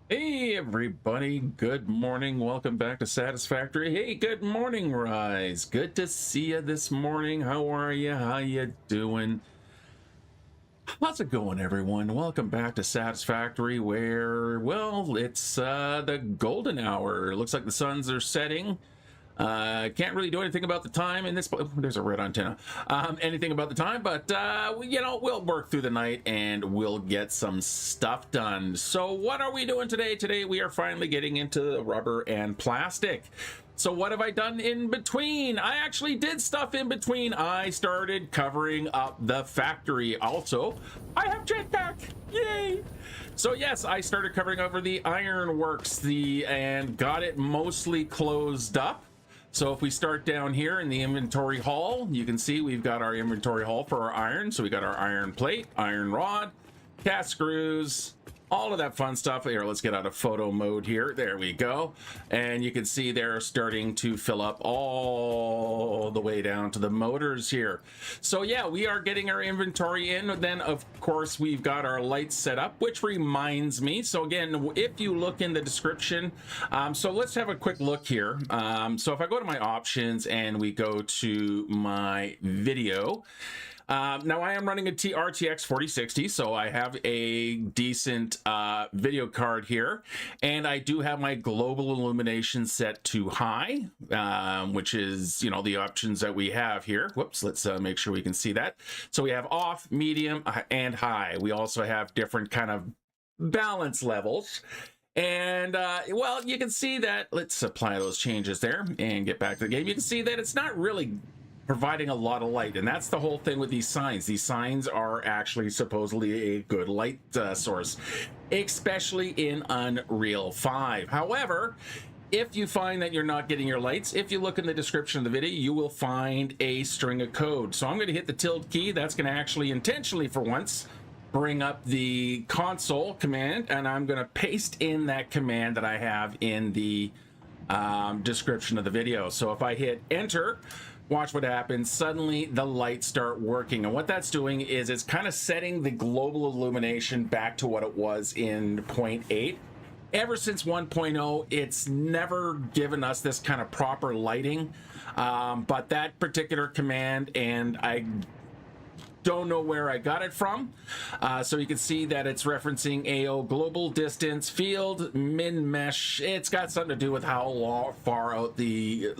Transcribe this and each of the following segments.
Hey everybody, good morning. Welcome back to Satisfactory. Hey, good morning, Rise. Good to see you this morning. How are you? How you doing? How's it going, everyone? Welcome back to Satisfactory, where, well, it's the golden hour. Looks like the suns are setting. Can't really do anything about the time in this. There's a red antenna. Anything about the time, but we'll work through the night and we'll get some stuff done. So what are we doing today? Today we are finally getting into rubber and plastic. So what have I done in between? I actually did stuff in between. I started covering up the factory. Also, I have jetpack. Yay! So yes, I started covering over the ironworks and got it mostly closed up. So if we start down here in the inventory hall, you can see we've got our inventory hall for our iron. So we got our iron plate, iron rod, cast screws, all of that fun stuff. Here, let's get out of photo mode here. There we go. And you can see they're starting to fill up all the way down to the motors here. So yeah, we are getting our inventory in. Then of course we've got our lights set up, which reminds me. So again, if you look in the description, so let's have a quick look here. So if I go to my options and we go to my video, now I am running a RTX 4060, so I have a decent video card here, and I do have my global illumination set to high, which is, you know, the options that we have here. Whoops, let's make sure we can see that. So we have off, medium, and high. We also have different kind of balance levels. And, well, you can see that, let's apply those changes there and get back to the game. You can see that it's not really providing a lot of light, and that's the whole thing with these signs. These signs are actually supposedly a good light source, especially in Unreal 5. However, if you find that you're not getting your lights, if you look in the description of the video, you will find a string of code. So I'm going to hit the tilde key. That's going to actually intentionally, for once, bring up the console command, and I'm going to paste in that command that I have in the description of the video. So if I hit enter, watch what happens. Suddenly the lights start working, and what that's doing is it's kind of setting the global illumination back to what it was in 0.8. Ever since 1.0, it's never given us this kind of proper lighting, but that particular command, and I don't know where I got it from. So you can see that it's referencing r.AOGlobalDistanceField.MinMesh. It's got something to do with how far out the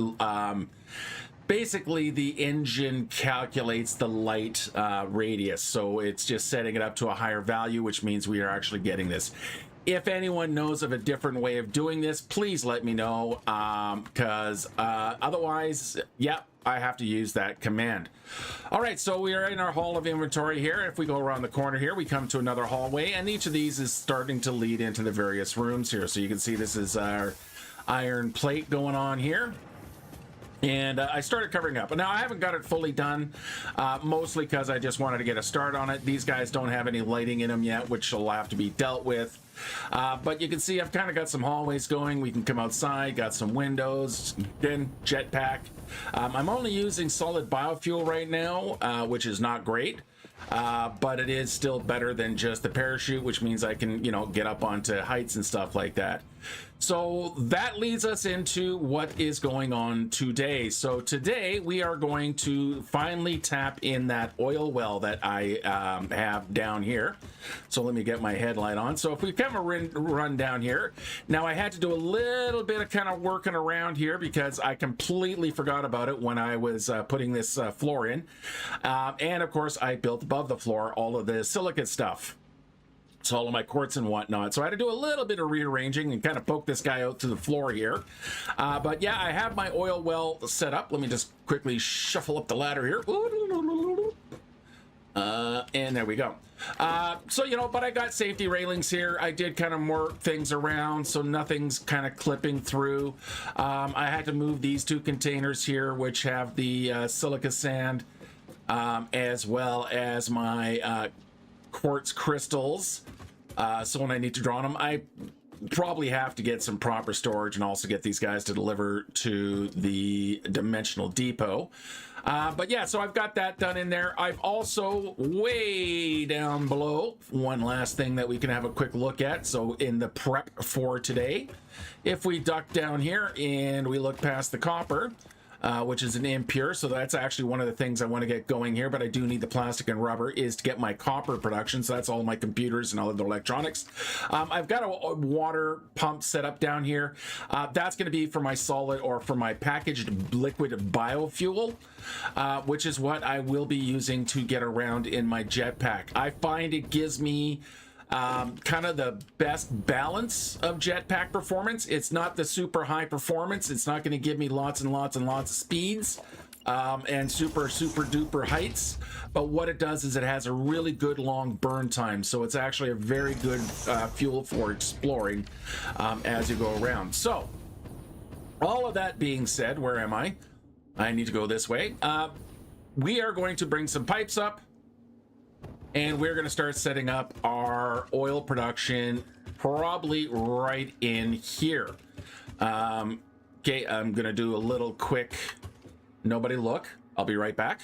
basically the engine calculates the light radius. So it's just setting it up to a higher value, which means we are actually getting this. If anyone knows of a different way of doing this, please let me know, because otherwise, yeah, I have to use that command. All right, so we are in our hall of inventory here. If we go around the corner here, we come to another hallway, and each of these is starting to lead into the various rooms here. So you can see this is our iron plate going on here. And I started covering up. Now I haven't got it fully done, mostly because I just wanted to get a start on it. These guys don't have any lighting in them yet, which will have to be dealt with. But you can see I've kind of got some hallways going. We can come outside, got some windows, then jetpack. I'm only using solid biofuel right now, which is not great. But it is still better than just the parachute, which means I can, you know, get up onto heights and stuff like that. So that leads us into what is going on today. So today we are going to finally tap in that oil well that I have down here. So let me get my headlight on. So if we kind of run down here, now I had to do a little bit of kind of working around here because I completely forgot about it when I was putting this floor in. And of course I built above the floor all of the silicate stuff. So all of my quartz and whatnot. So I had to do a little bit of rearranging and kind of poke this guy out to the floor here. But yeah, I have my oil well set up. Let me just quickly shuffle up the ladder here. And there we go. So, you know, but I got safety railings here. I did kind of work things around so nothing's kind of clipping through. I had to move these two containers here, which have the silica sand, as well as my quartz crystals. So when I need to draw them, I probably have to get some proper storage and also get these guys to deliver to the dimensional depot. But yeah, so I've got that done in there. I've also, way down below, one last thing that we can have a quick look at. So in the prep for today, if we duck down here and we look past the copper, which is an impure, so that's actually one of the things I want to get going here, but I do need the plastic and rubber is to get my copper production, so that's all my computers and all of the electronics. I've got a water pump set up down here. That's going to be for my solid or for my packaged liquid biofuel, which is what I will be using to get around in my jetpack. I find it gives me kind of the best balance of jetpack performance. It's not the super high performance. It's not going to give me lots and lots and lots of speeds and super duper heights. But what it does is it has a really good long burn time. So it's actually a very good fuel for exploring as you go around. So all of that being said, where am I? I need to go this way. We are going to bring some pipes up. And we're going to start setting up our oil production probably right in here. Okay, I'm going to do a little quick nobody look. I'll be right back.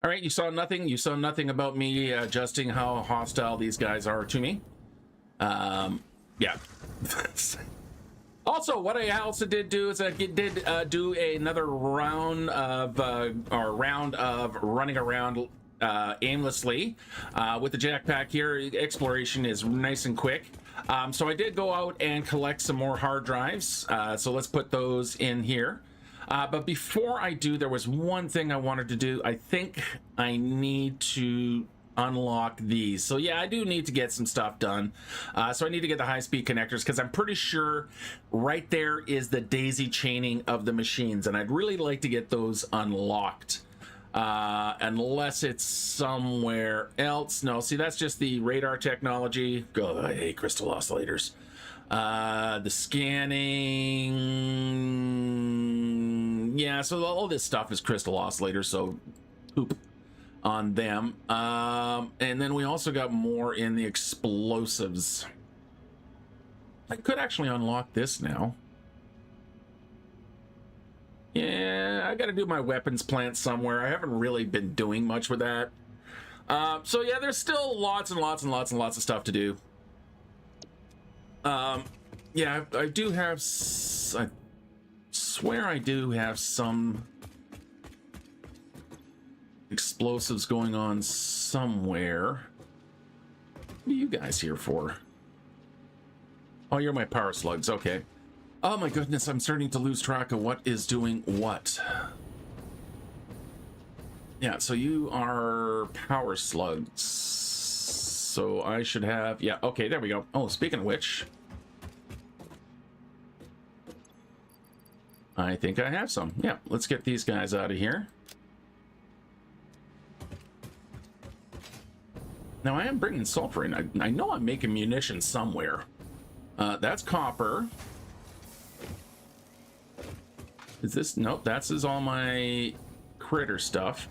All right, you saw nothing. You saw nothing about me adjusting how hostile these guys are to me. Yeah. Also, what I also did do is I did do another round of running around aimlessly with the jetpack here. Exploration is nice and quick. So I did go out and collect some more hard drives. So let's put those in here. But before I do, there was one thing I wanted to do. I think I need to unlock these. So yeah, I do need to get some stuff done. So I need to get the high-speed connectors because I'm pretty sure right there is the daisy chaining of the machines. And I'd really like to get those unlocked. Unless it's somewhere else. No, see, that's just the radar technology. God, I hate crystal oscillators. The scanning, yeah, so all this stuff is crystal oscillators, so poop on them. And then we also got more in the explosives. I could actually unlock this now. Yeah, I gotta do my weapons plant somewhere. I haven't really been doing much with that. So yeah, there's still lots and lots and lots and lots of stuff to do. Yeah, I do have, I swear I do have some explosives going on somewhere. What are you guys here for? Oh, you're my power slugs, okay. Oh my goodness, I'm starting to lose track of what is doing what. Yeah, so you are power slugs. So I should have, yeah, okay, there we go. Oh, speaking of which, I think I have some. Yeah, let's get these guys out of here. Now I am bringing sulfur in. I know I'm making munitions somewhere. That's copper. Is this, nope, that's all my critter stuff.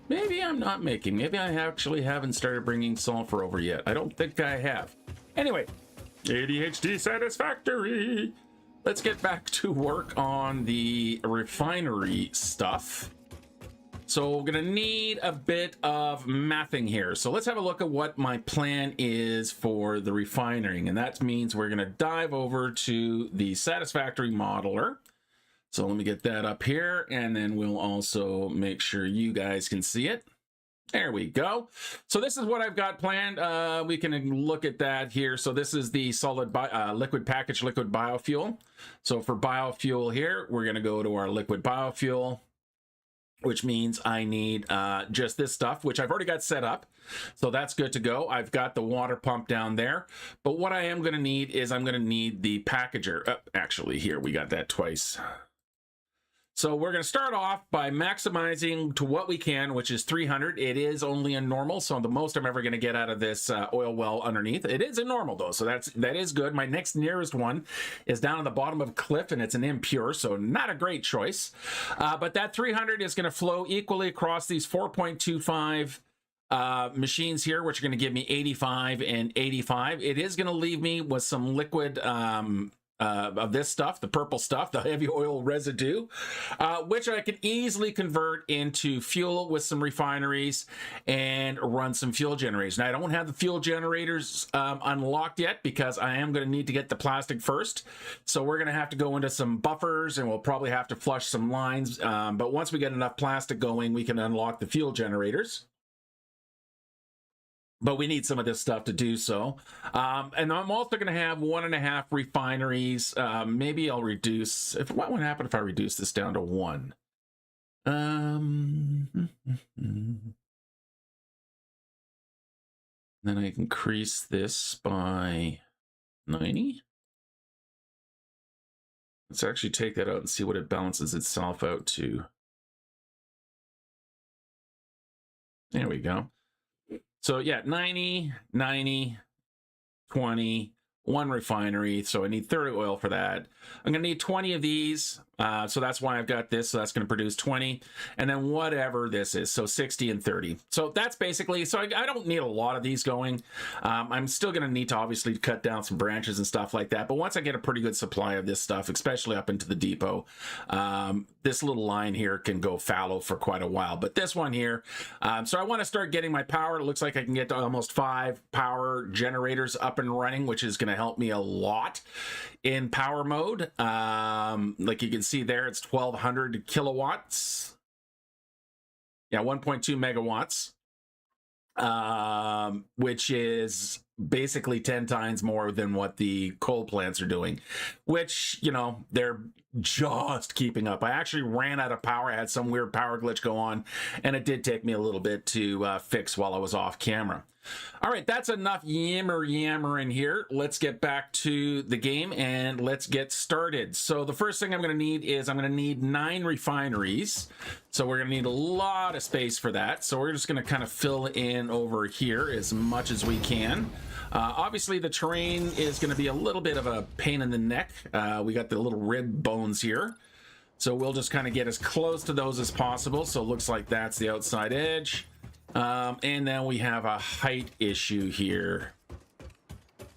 Maybe I'm not making, maybe I actually haven't started bringing sulfur over yet. I don't think I have. Anyway, ADHD Satisfactory. Let's get back to work on the refinery stuff. So we're gonna need a bit of mathing here. So let's have a look at what my plan is for the refinery. And that means we're gonna dive over to the Satisfactory modeler. So let me get that up here, and then we'll also make sure you guys can see it. There we go. So this is what I've got planned. We can look at that here. So this is the solid liquid package liquid biofuel. So for biofuel here, we're going to go to our liquid biofuel, which means I need just this stuff, which I've already got set up. So that's good to go. I've got the water pump down there. But what I am going to need is I'm going to need the packager. Actually, here, we got that twice. So we're going to start off by maximizing to what we can, which is 300. It is only a normal, so the most I'm ever going to get out of this oil well underneath. It is a normal, though, so that is good. My next nearest one is down on the bottom of a cliff, and it's an impure, so not a great choice. But that 300 is going to flow equally across these 4.25 machines here, which are going to give me 85 and 85. It is going to leave me with some liquid of this stuff, the purple stuff, the heavy oil residue, which I can easily convert into fuel with some refineries and run some fuel generators. Now, I don't have the fuel generators unlocked yet because I am going to need to get the plastic first. So we're going to have to go into some buffers, and we'll probably have to flush some lines. But once we get enough plastic going, we can unlock the fuel generators. But we need some of this stuff to do so. And I'm also going to have 1.5 refineries. Maybe I'll reduce... What would happen if I reduce this down to 1? Then I increase this by 90. Let's actually take that out and see what it balances itself out to. There we go. So yeah, 90, 90, 20, 1 refinery. So I need 30 oil for that. I'm going to need 20 of these. So that's why I've got this. So that's going to produce 20. And then whatever this is. So 60 and 30. So that's basically, so I don't need a lot of these going. I'm still going to need to obviously cut down some branches and stuff like that. But once I get a pretty good supply of this stuff, especially up into the depot, this little line here can go fallow for quite a while. But this one here, so I want to start getting my power. It looks like I can get to almost 5 power generators up and running, which is going to help me a lot in power mode. Like you can see there, it's 1200 kilowatts. Yeah, 1.2 megawatts, which is basically 10 times more than what the coal plants are doing, which, you know, they're just keeping up. I actually ran out of power. I had some weird power glitch go on, and it did take me a little bit to fix while I was off camera. All right, that's enough yammer in here. Let's get back to the game and let's get started. So the first thing I'm going to need is I'm going to need 9 refineries. So we're going to need a lot of space for that. So we're just going to kind of fill in over here as much as we can. Obviously, the terrain is going to be a little bit of a pain in the neck. We got the little rib bones here. So we'll just kind of get as close to those as possible. So it looks like that's the outside edge. And then we have a height issue here.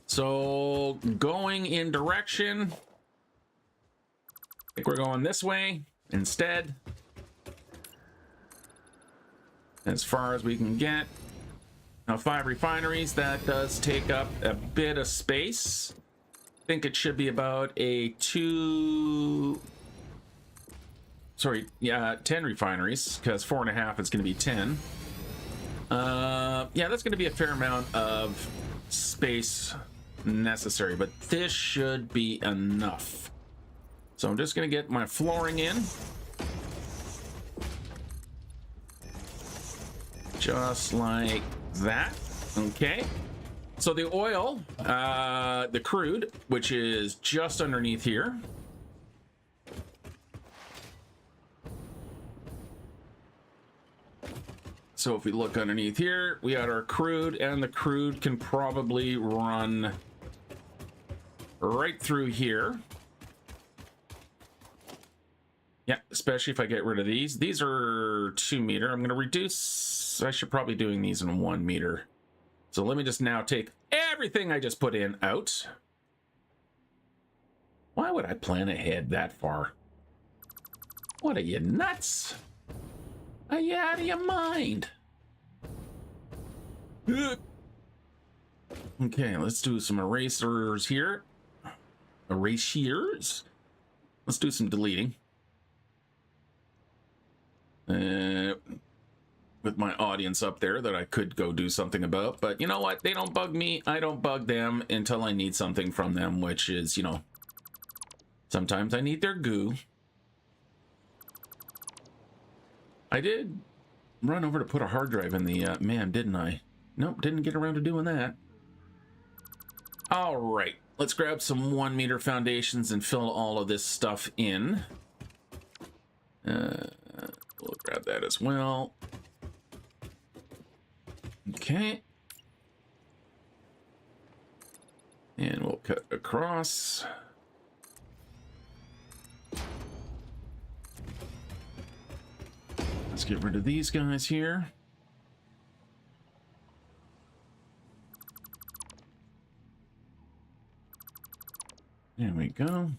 So going in direction, I think we're going this way instead. As far as we can get. Now 5 refineries, that does take up a bit of space. I think it should be about a 10 refineries, because 4.5 is going to be 10. Yeah, that's going to be a fair amount of space necessary, but this should be enough. So I'm just going to get my flooring in. Just like that. Okay. So the oil, the crude, which is just underneath here. So if we look underneath here, we got our crude, and the crude can probably run right through here. Yeah, especially if I get rid of these. These are 2 meter. I'm going to reduce. I should probably doing these in 1 meter. So let me just now take everything I just put in out. Why would I plan ahead that far? What are you, nuts? Are you out of your mind? Okay, let's do some erasers here. Erasers. Let's do some deleting. With my audience up there that I could go do something about. But you know what? They don't bug me. I don't bug them until I need something from them, which is, you know, sometimes I need their goo. I did run over to put a hard drive in the man, didn't I? Nope, didn't get around to doing that. All right, let's grab some 1 meter foundations and fill all of this stuff in. We'll grab that as well. Okay. And we'll cut across. Let's get rid of these guys here. There we go.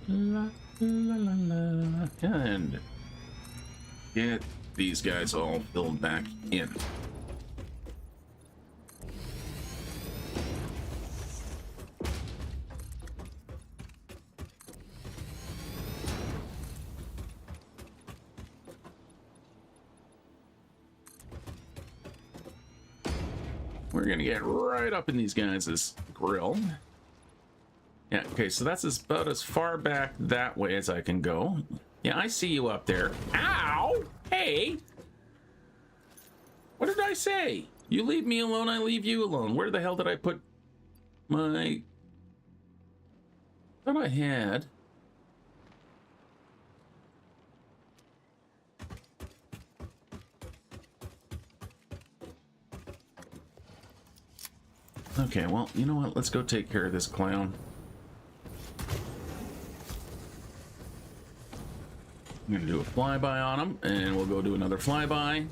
La, la, la, la. And get these guys all filled back in. We're gonna get right up in these guys' grill. Yeah, okay, so that's about as far back that way as I can go. Yeah, I see you up there. Ow! Hey! What did I say? You leave me alone, I leave you alone. Where the hell did I put my... I thought I had... Okay, well, you know what? Let's go take care of this clown. I'm gonna do a flyby on him, and we'll go do another flyby.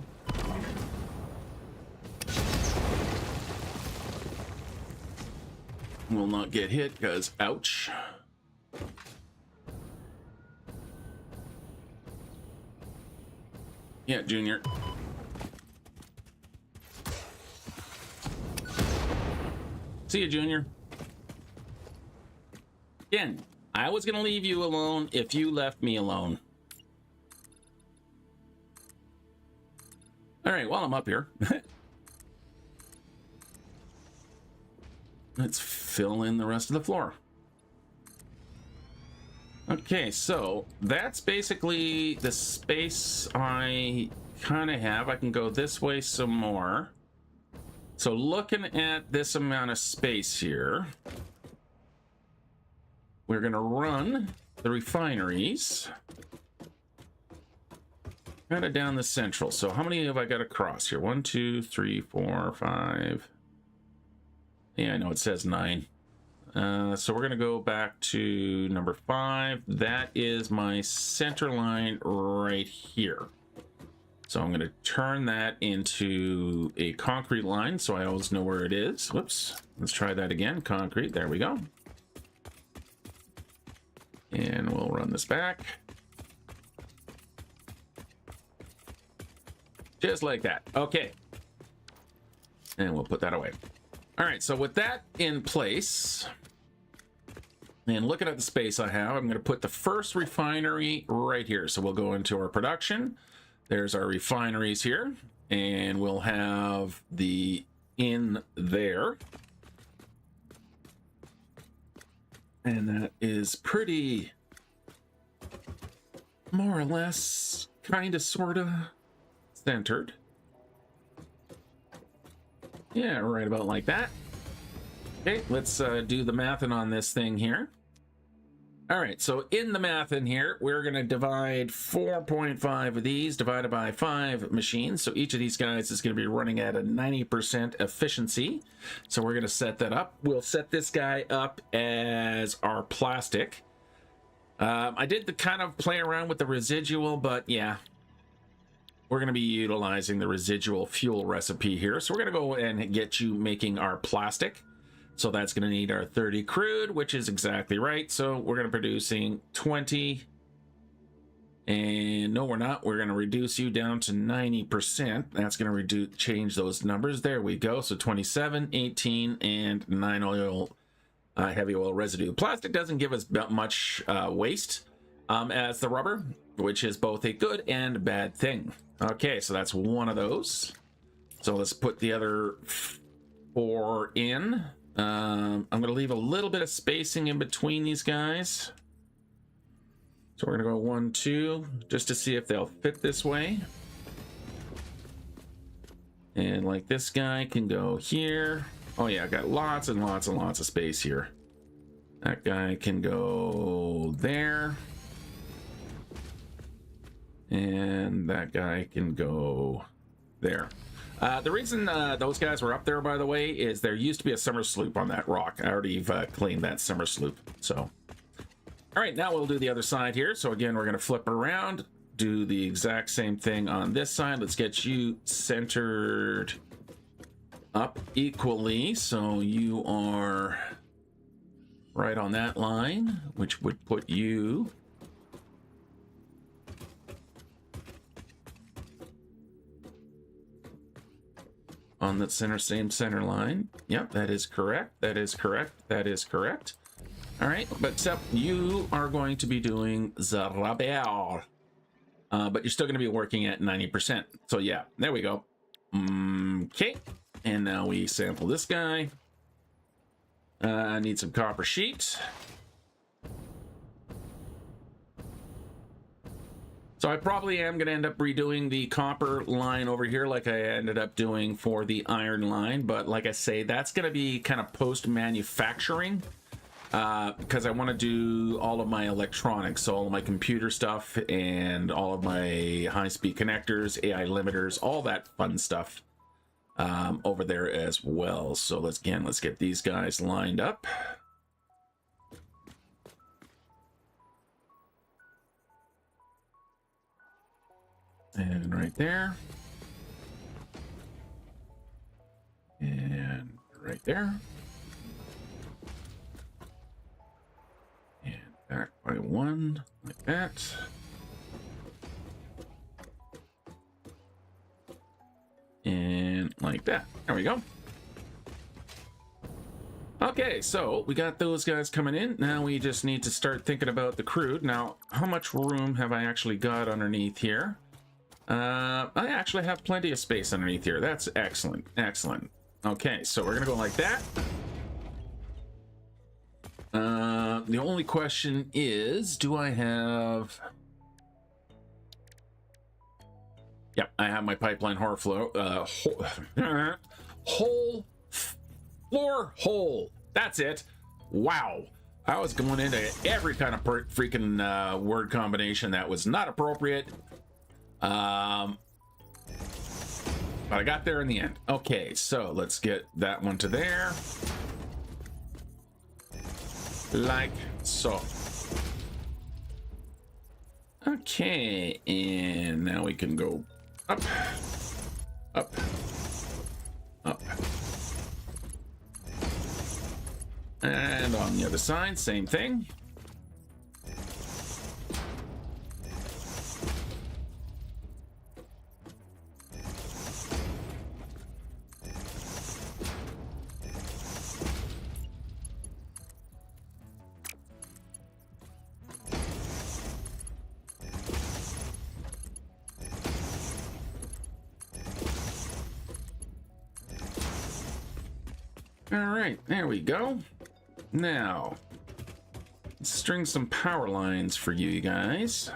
Will not get hit, because ouch. Yeah, Junior. See you, Junior. Again, I was gonna leave you alone if you left me alone. All right, while I'm up here, let's fill in the rest of the floor. Okay, so that's basically the space I kind of have. I can go this way some more. So looking at this amount of space here, we're going to run the refineries kind of down the central. So how many have I got across here? 1, 2, 3, 4, 5. Yeah, I know it says 9. So we're going to go back to number 5. That is my center line right here. So I'm going to turn that into a concrete line so I always know where it is. Whoops. Let's try that again. Concrete. There we go. And we'll run this back. Just like that. Okay. And we'll put that away. All right. So with that in place, and looking at the space I have, I'm going to put the first refinery right here. So we'll go into our production. There's our refineries here, and we'll have the in there. And that is pretty more or less kind of sort of centered. Yeah, right about like that. Okay, let's do the mathing on this thing here. All right, so in the math in here, we're going to divide 4.5 of these divided by 5 machines. So each of these guys is going to be running at a 90% efficiency. So we're going to set that up. We'll set this guy up as our plastic. I did the kind of play around with the residual, but yeah, we're going to be utilizing the residual fuel recipe here. So we're going to go and get you making our plastic. So that's going to need our 30 crude, which is exactly right. So we're going to be producing 20. And no, we're not. We're going to reduce you down to 90%. That's going to change those numbers. There we go. So 27, 18, and 9 oil, heavy oil residue. Plastic doesn't give us much waste as the rubber, which is both a good and bad thing. Okay, so that's one of those. So let's put the other 4 in. I'm going to leave a little bit of spacing in between these guys. So we're going to go 1, 2, just to see if they'll fit this way. And like this guy can go here. Oh yeah, I got lots and lots and lots of space here. That guy can go there. And that guy can go there. The reason those guys were up there, by the way, is there used to be a summer sloop on that rock. I already claimed that summer sloop. So, all right, now we'll do the other side here. So again, we're going to flip around, do the exact same thing on this side. Let's get you centered up equally. So you are right on that line, which would put you on the same center line. Yep, that is correct. That is correct. That is correct. All right, but except you are going to be doing the rabel, but you're still going to be working at 90%. So yeah, there we go. Okay, and now we sample this guy. I need some copper sheet. So I probably am going to end up redoing the copper line over here like I ended up doing for the iron line. But like I say, that's going to be kind of post-manufacturing because I want to do all of my electronics, so all of my computer stuff and all of my high-speed connectors, AI limiters, all that fun stuff over there as well. So let's get these guys lined up. And right there. And right there. And back by one, like that. And like that. There we go. Okay, so we got those guys coming in. Now we just need to start thinking about the crude. Now, how much room have I actually got underneath here? I actually have plenty of space underneath here. That's excellent. Excellent. Okay, so we're gonna go like that. The only question is, do I have... Yep, I have my pipeline whole flow. Whole floor hole. That's it. Wow. I was going into every kind of freaking word combination that was not appropriate. But I got there in the end. Okay, so let's get that one to there. Like so. Okay, and now we can go up, up, up. And on the other side, same thing. All right, there we go. Now, let's string some power lines for you guys.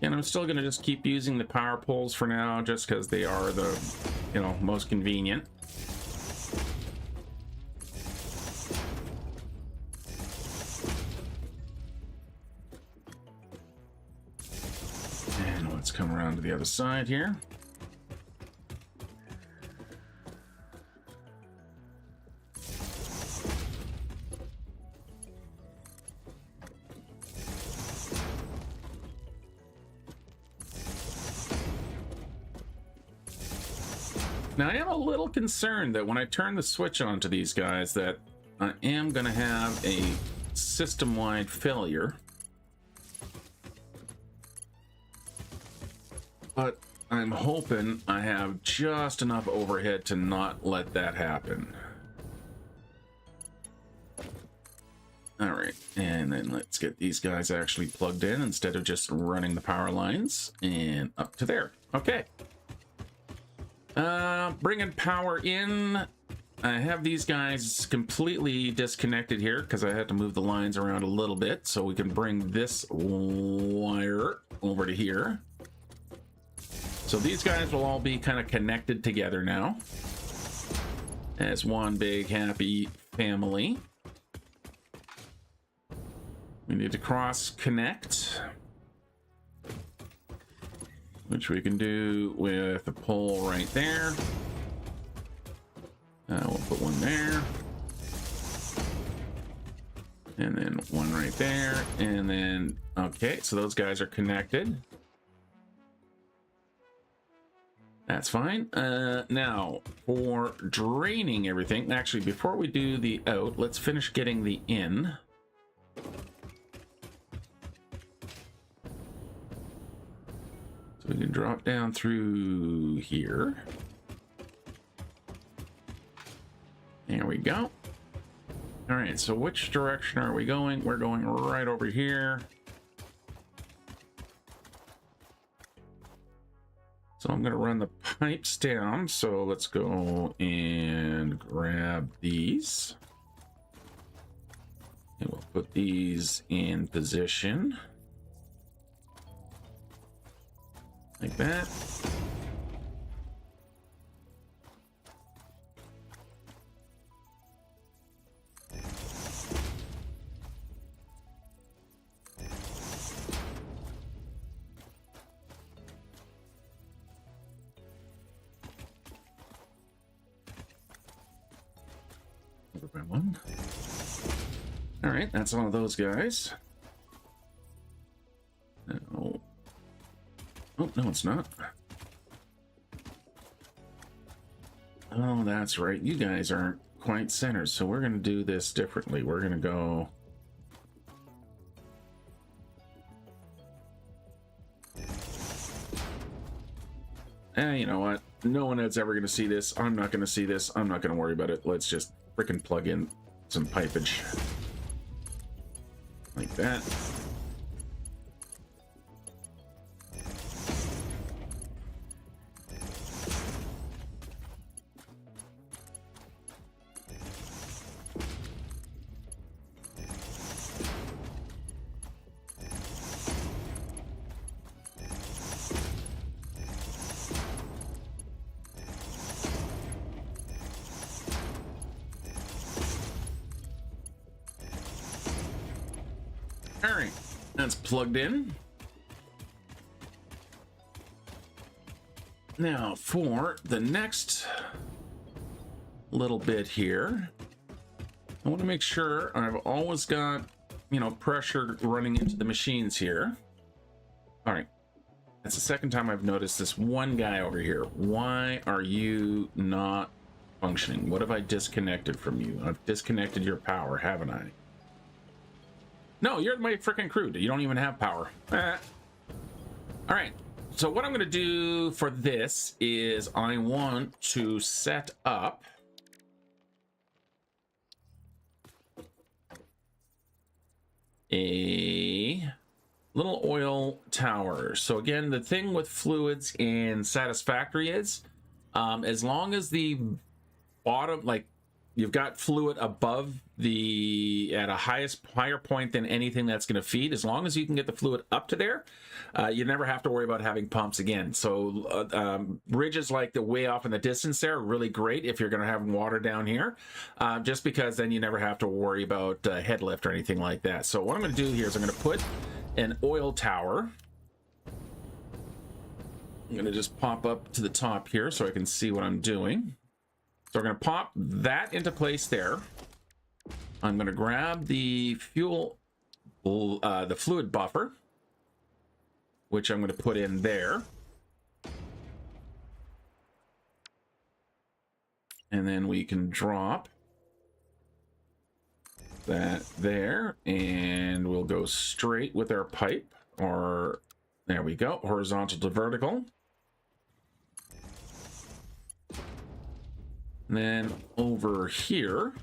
And I'm still gonna just keep using the power poles for now, just because they are the, most convenient. And let's come around to the other side here. Now, I am a little concerned that when I turn the switch on to these guys that I am going to have a system-wide failure. But I'm hoping I have just enough overhead to not let that happen. All right, and then let's get these guys actually plugged in instead of just running the power lines, and up to there. Okay. Bringing power in. I have these guys completely disconnected here because I had to move the lines around a little bit, so we can bring this wire over to here. So these guys will all be kind of connected together now as one big happy family. We need to cross connect, which we can do with a pole right there. We'll put one there. And then one right there. And then, okay, so those guys are connected. That's fine. Now, for draining everything, actually, before we do the out, let's finish getting the in. So we can drop down through here. There we go. All right, so which direction are we going? We're going right over here. So I'm going to run the pipes down. So let's go and grab these. And we'll put these in position. Like that. One. All right, that's all of those guys. Oh, no, it's not. Oh, that's right. You guys aren't quite centered, so we're going to do this differently. We're going to go... you know what? No one is ever going to see this. I'm not going to see this. I'm not going to worry about it. Let's just freaking plug in some pipage. Like that. All right, that's plugged in. Now for the next little bit here, I want to make sure I've always got, you know, pressure running into the machines here. All right, that's the second time I've noticed this one guy over here. Why are you not functioning? What have I disconnected from you? I've disconnected your power, haven't I? No, you're my freaking Crude. You don't even have power. All right. So what I'm going to do for this is I want to set up a little oil tower. So again, the thing with fluids in Satisfactory is as long as the bottom, like you've got fluid above the at a higher point than anything that's going to feed, as long as you can get the fluid up to there, you never have to worry about having pumps again. So ridges like the way off in the distance there are really great if you're going to have water down here, just because then you never have to worry about head lift or anything like that. So what I'm going to do here is I'm going to put an oil tower. I'm going to just pop up to the top here so I can see what I'm doing. So we're going to pop that into place there. I'm going to grab the fuel, the fluid buffer, which I'm going to put in there. And then we can drop that there, and we'll go straight with our pipe, or there we go, horizontal to vertical. And then over here,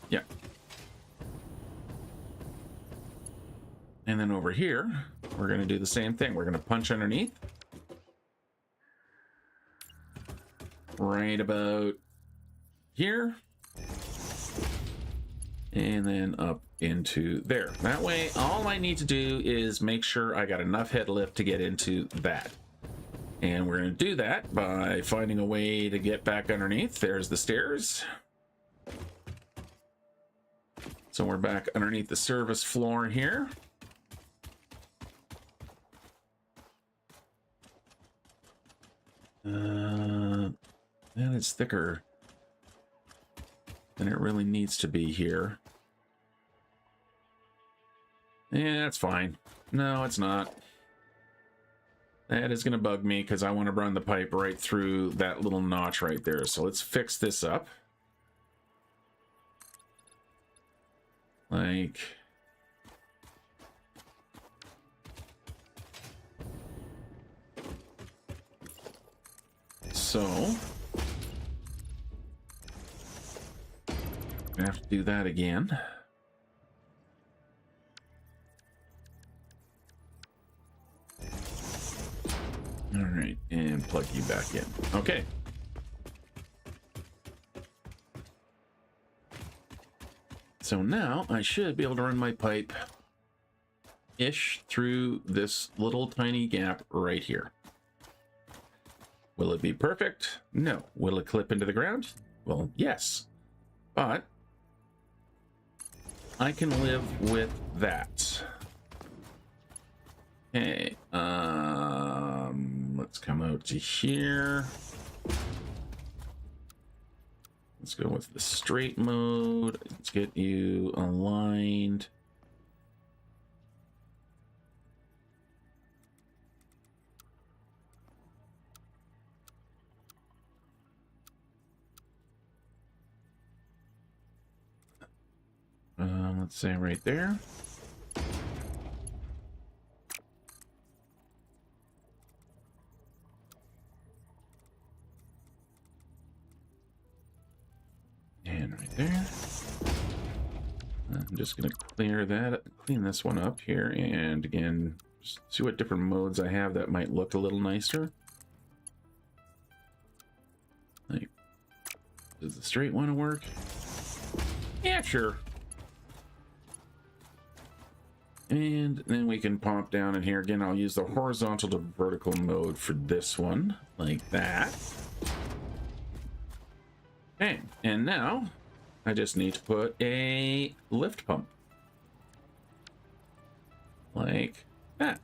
yeah. And then over here, we're going to do the same thing. We're going to punch underneath. Right about here. and then up into there. That way, all I need to do is make sure I got enough head lift to get into that. And we're going to do that by finding a way to get back underneath. There's the stairs. So we're back underneath the service floor here. That is thicker than it really needs to be here. Yeah, that's fine. No, it's not. That is going to bug me because I want to run the pipe right through that little notch right there. So let's fix this up. Like... so... I have to do that again. All right, and plug you back in. Okay. So now I should be able to run my pipe-ish through this little tiny gap right here. Will it be perfect? No. Will it clip into the ground? Well, yes. But I can live with that. Okay. Let's come out to here. Let's go with the straight mode. Let's get you aligned. Let's say right there. And right there. I'm just going to clean this one up here, and again, just see what different modes I have that might look a little nicer. Like, does the straight want to work? Yeah, sure. And then we can pop down in here. Again, I'll use the horizontal to vertical mode for this one, like that. Okay, and now I just need to put a lift pump. Like that.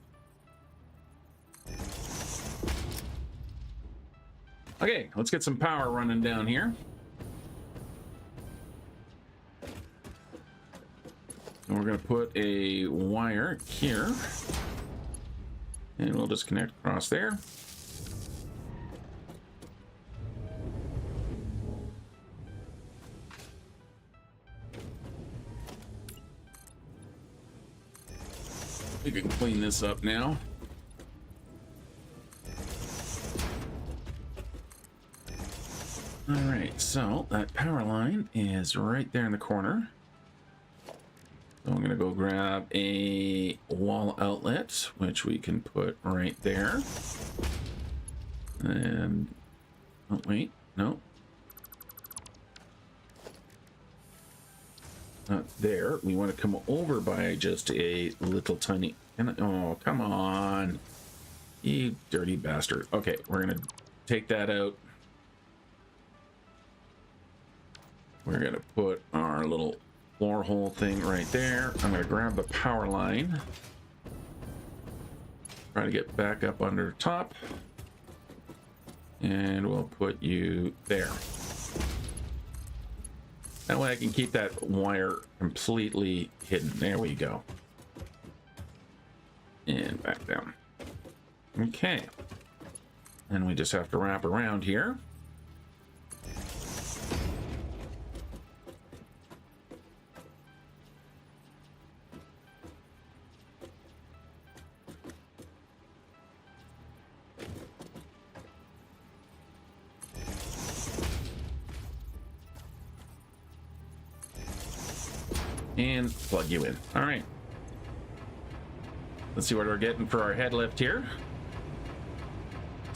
Okay, let's get some power running down here. And we're going to put a wire here, and we'll just connect across there. We can clean this up now. All right, so that power line is right there in the corner. So I'm going to go grab a wall outlet, which we can put right there. And, oh, wait, no. Not there. We want to come over by just a little tiny... oh, come on. You dirty bastard. Okay, we're going to take that out. We're going to put our little floor hole thing right there. I'm going to grab the power line. Try to get back up under top. And we'll put you there. That way I can keep that wire completely hidden. There we go. And back down. Okay. And we just have to wrap around here. And plug you in. All right. Let's see what we're getting for our head lift here.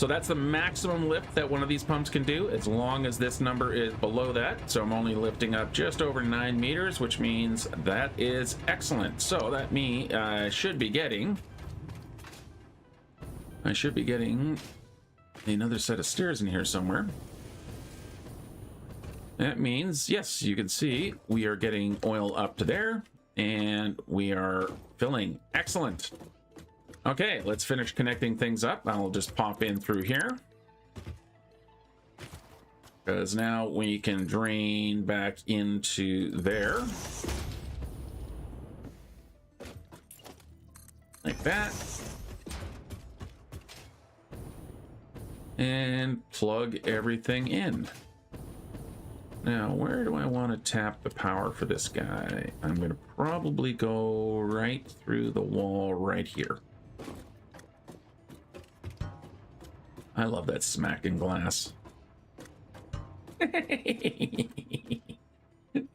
So that's the maximum lift that one of these pumps can do, as long as this number is below that. So I'm only lifting up just over 9 meters, which means that is excellent. So that means I should be getting another set of stairs in here somewhere. That means, yes, you can see we are getting oil up to there, and we are filling. Excellent. Okay, let's finish connecting things up. I'll just pop in through here, because now we can drain back into there. Like that. And plug everything in. Now, where do I want to tap the power for this guy? I'm going to probably go right through the wall right here. I love that smacking glass. It's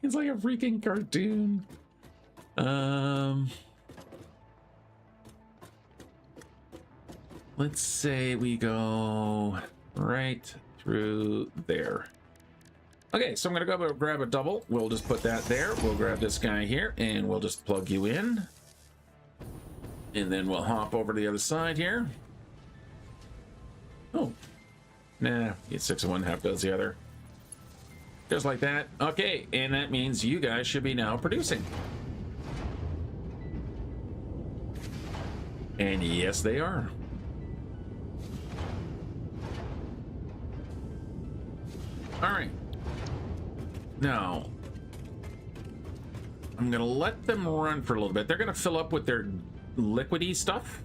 like a freaking cartoon. Let's say we go right through there. Okay, so I'm gonna go grab a double. We'll just put that there. We'll grab this guy here, and we'll just plug you in. And then we'll hop over to the other side here. Oh, nah, get 6 of one, half does the other. Just like that. Okay, and that means you guys should be now producing. And yes, they are. All right. Now, I'm going to let them run for a little bit. They're going to fill up with their liquidy stuff,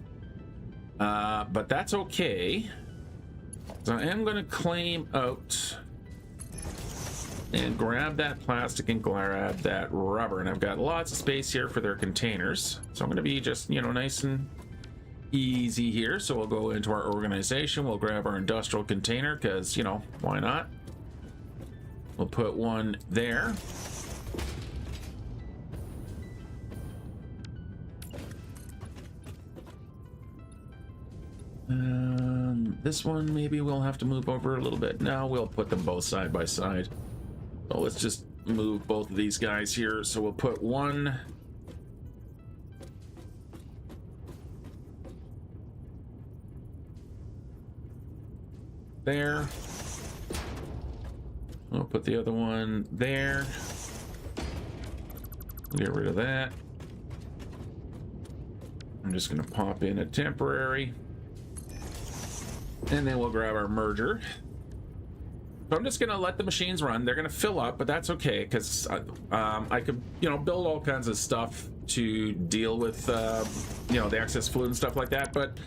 but that's okay. So I am going to claim out and grab that plastic and grab that rubber. And I've got lots of space here for their containers. So I'm going to be just, you know, nice and easy here. So we'll go into our organization. We'll grab our industrial container because, you know, why not? We'll put one there. This one, maybe we'll have to move over a little bit. No, we'll put them both side by side. So let's just move both of these guys here. So we'll put one there. We'll put the other one there. Get rid of that. I'm just going to pop in a temporary. And then we'll grab our merger. So I'm just going to let the machines run. They're going to fill up, but that's okay because I could, you know, build all kinds of stuff to deal with, you know, the excess fluid and stuff like that. But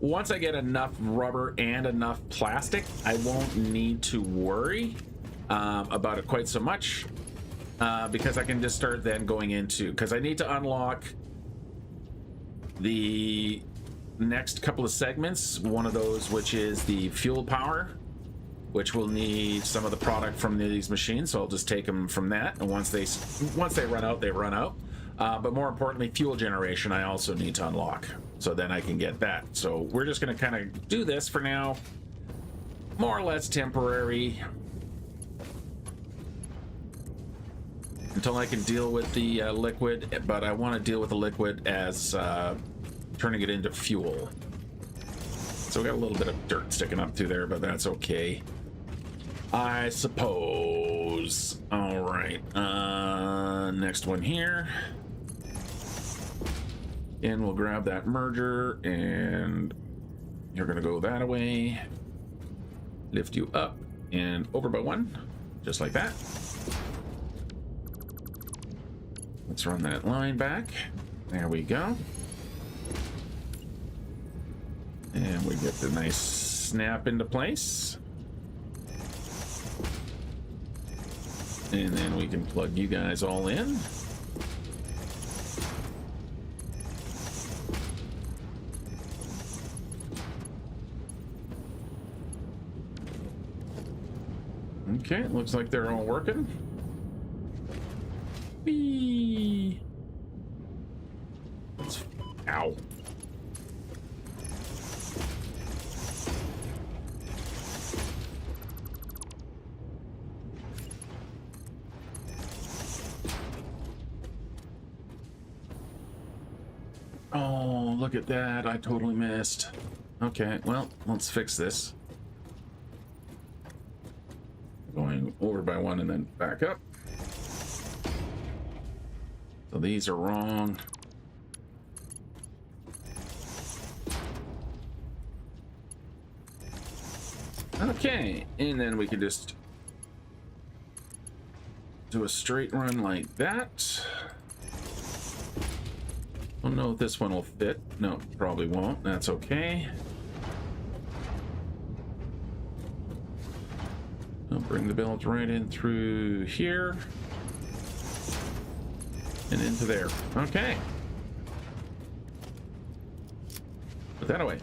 once I get enough rubber and enough plastic, I won't need to worry about it quite so much because I can just start then going into, because I need to unlock the next couple of segments, one of those which is the fuel power, which will need some of the product from these machines, so I'll just take them from that, and once they run out, they run out. But more importantly, fuel generation I also need to unlock, so then I can get that. So we're just going to kind of do this for now, more or less temporary, until I can deal with the liquid, but I want to deal with the liquid as turning it into fuel. So we got a little bit of dirt sticking up through there, but that's okay, I suppose. All right, next one here, and we'll grab that merger, and you're gonna go that way, lift you up and over by one, just like that. Let's run that line back. There we go. And we get the nice snap into place. And then we can plug you guys all in. Okay, it looks like they're all working. Whee! Ow. Oh, look at that. I totally missed. Okay, well, let's fix this. Going over by one and then back up. So these are wrong. Okay, and then we can just do a straight run like that. Don't know if this one will fit. No, probably won't. That's okay. I'll bring the belt right in through here and into there. Okay. Put that away.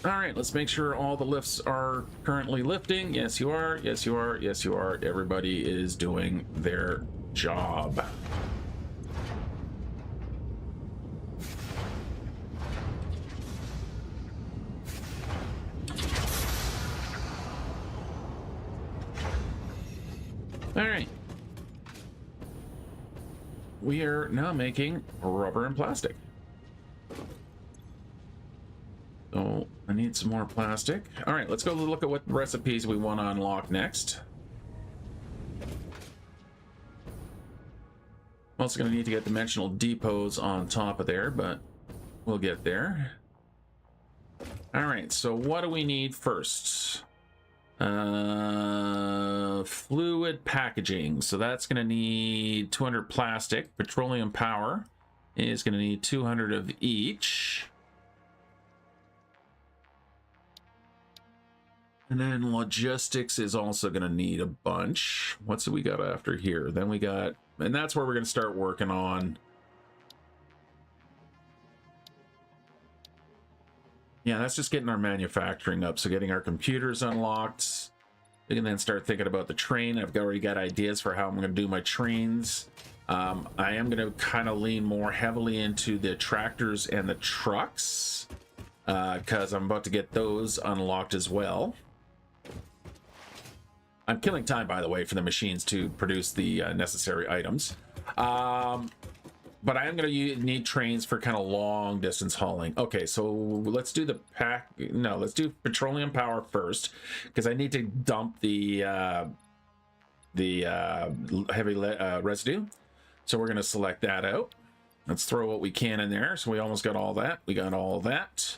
All right, let's make sure all the lifts are currently lifting. Yes, you are. Yes, you are. Yes, you are. Everybody is doing their job. All right. We are now making rubber and plastic. So I need some more plastic. All right, let's go look at what recipes we want to unlock next. I'm also going to need to get dimensional depots on top of there, but we'll get there. All right, so what do we need first? Fluid packaging. So that's going to need 200 plastic. Petroleum power is going to need 200 of each. And then logistics is also going to need a bunch. What's we got after here? Then we got, and that's where we're going to start working on. Yeah, that's just getting our manufacturing up. So getting our computers unlocked. We can then start thinking about the train. I've already got ideas for how I'm going to do my trains. I am going to kind of lean more heavily into the tractors and the trucks because I'm about to get those unlocked as well. I'm killing time, by the way, for the machines to produce the necessary items. But I am going to need trains for kind of long distance hauling. Okay, so let's do let's do petroleum power first, because I need to dump the heavy residue. So we're going to select that out. Let's throw what we can in there. So we almost got all that. We got all that.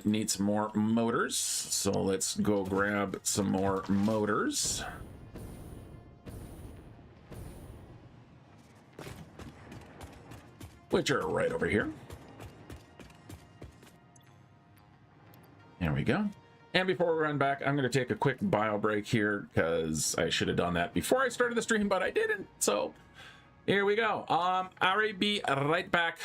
Need some more motors. So let's go grab some more motors. Which are right over here. There we go. And before we run back, I'm going to take a quick bio break here because I should have done that before I started the stream, but I didn't. So here we go. I'll be right back.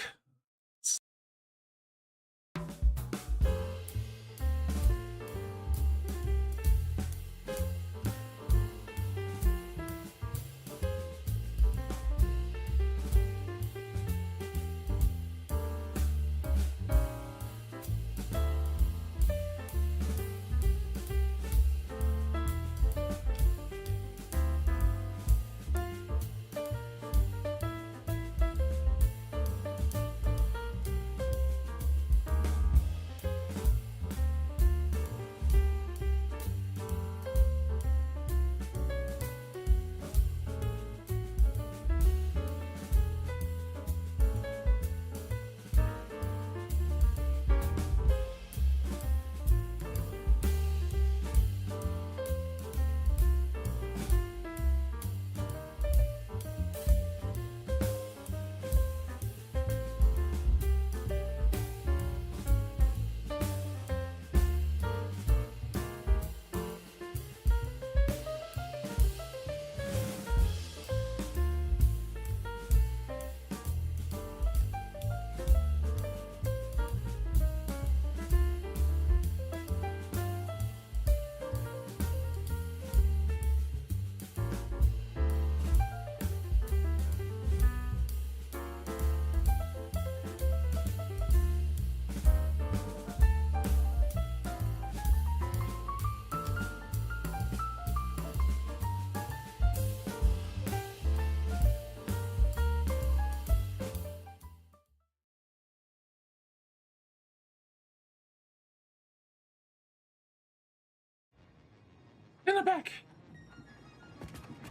In the back.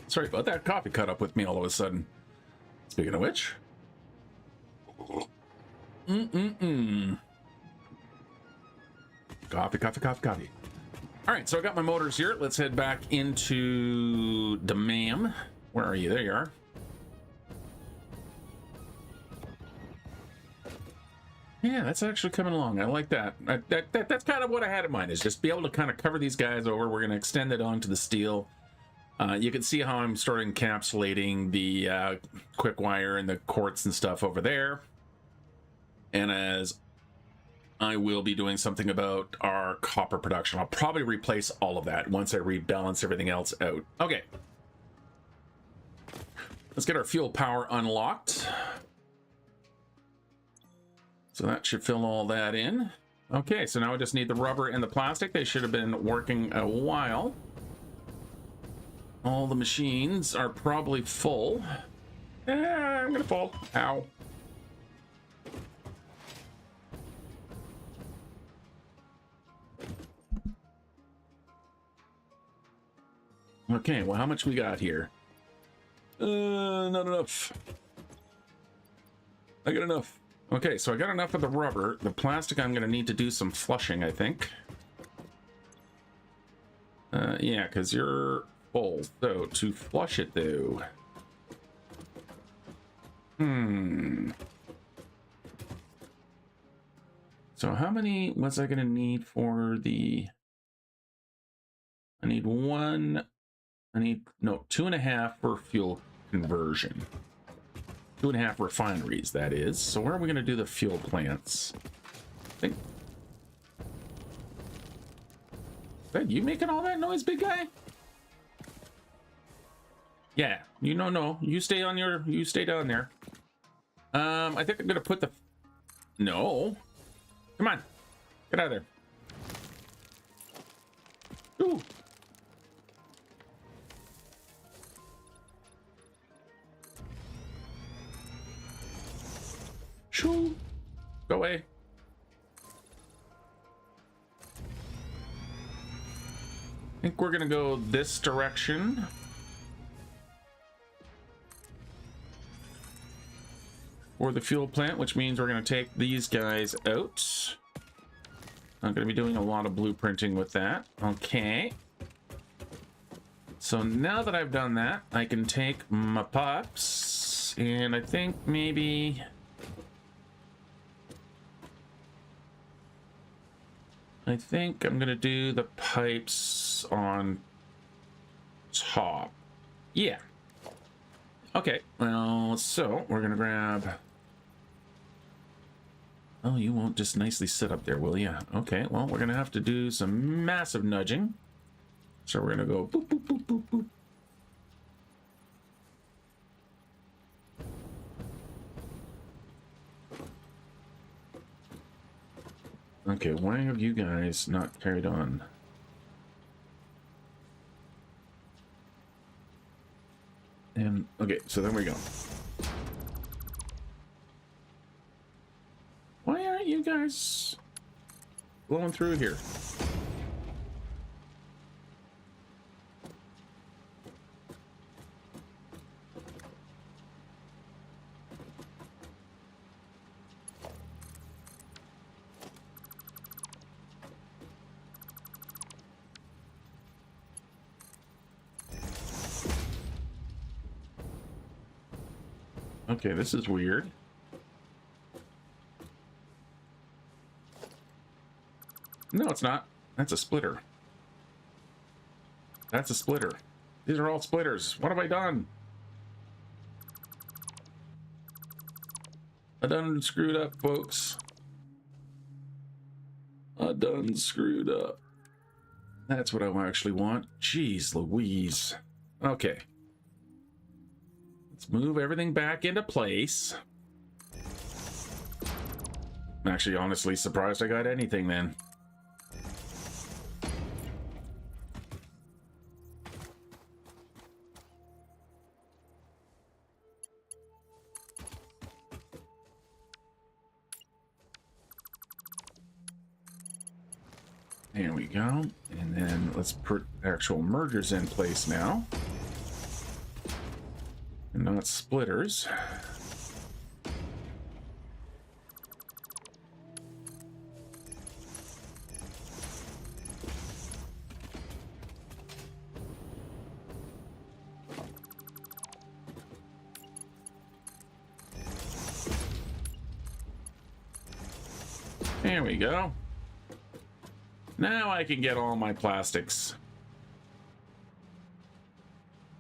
Sorry about that. Coffee caught up with me all of a sudden. Speaking of which. Coffee, coffee, coffee, coffee. All right, so I got my motors here. Let's head back into DMAM. Where are you? There you are. Yeah, that's actually coming along. I like that. That's kind of what I had in mind, is just be able to kind of cover these guys over. We're going to extend it onto the steel. You can see how I'm starting encapsulating the quick wire and the quartz and stuff over there. And as I will be doing something about our copper production, I'll probably replace all of that once I rebalance everything else out. Okay. Let's get our fuel power unlocked. So that should fill all that in. Okay, so now we just need the rubber and the plastic. They should have been working a while. All the machines are probably full. I'm gonna fall. Ow. Okay, well, how much we got here? Not enough. I got enough. Okay, so I got enough of the rubber. The plastic, I'm gonna need to do some flushing, I think. Yeah, because you're full. So, to flush it, though. So, how many was I gonna need for the... I need one... no, 2.5 for fuel conversion. 2.5 refineries, that is. So where are we going to do the fuel plants? I think... Is that you making all that noise, big guy? Yeah, you know, no. You stay on your... You stay down there. I think I'm going to put the... No. Come on. Get out of there. Ooh. Shoo. Go away. I think we're gonna go this direction. For the fuel plant, which means we're gonna take these guys out. I'm gonna be doing a lot of blueprinting with that. Okay. So now that I've done that, I can take my pipes, and I think maybe... I think I'm gonna do the pipes on top. Yeah. Okay, well, so we're gonna grab... Oh, you won't just nicely sit up there, will you? Okay, well, we're gonna have to do some massive nudging. So we're gonna go boop, boop, boop, boop, boop. Okay, why have you guys not carried on? And, okay, so there we go. Why aren't you guys blowing through here? Okay, this is weird. No, it's not. That's a splitter. That's a splitter. These are all splitters. What have I done? I done screwed up, folks. I done screwed up. That's what I actually want. Jeez Louise. Okay. Let's move everything back into place. I'm actually honestly surprised I got anything then. There we go. And then let's put actual mergers in place now. And not splitters. There we go. Now I can get all my plastics.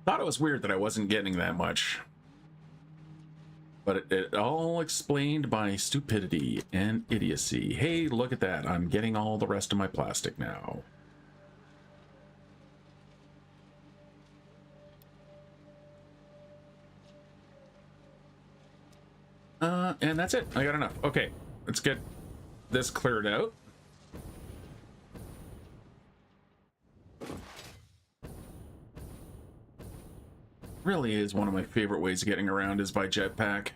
Thought it was weird that I wasn't getting that much. But it all explained by stupidity and idiocy. Hey, look at that. I'm getting all the rest of my plastic now. And that's it. I got enough. Okay, let's get this cleared out. Really is one of my favorite ways of getting around is by jetpack.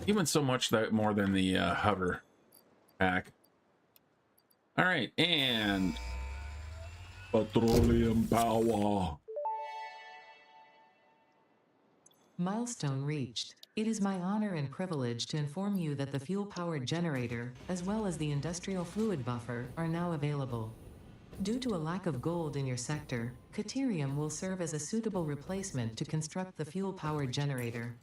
Even so much that more than the hover pack. All right, and petroleum power. Milestone reached. It is my honor and privilege to inform you that the fuel-powered generator, as well as the industrial fluid buffer, are now available. Due to a lack of gold in your sector, Caterium will serve as a suitable replacement to construct the fuel-powered generator.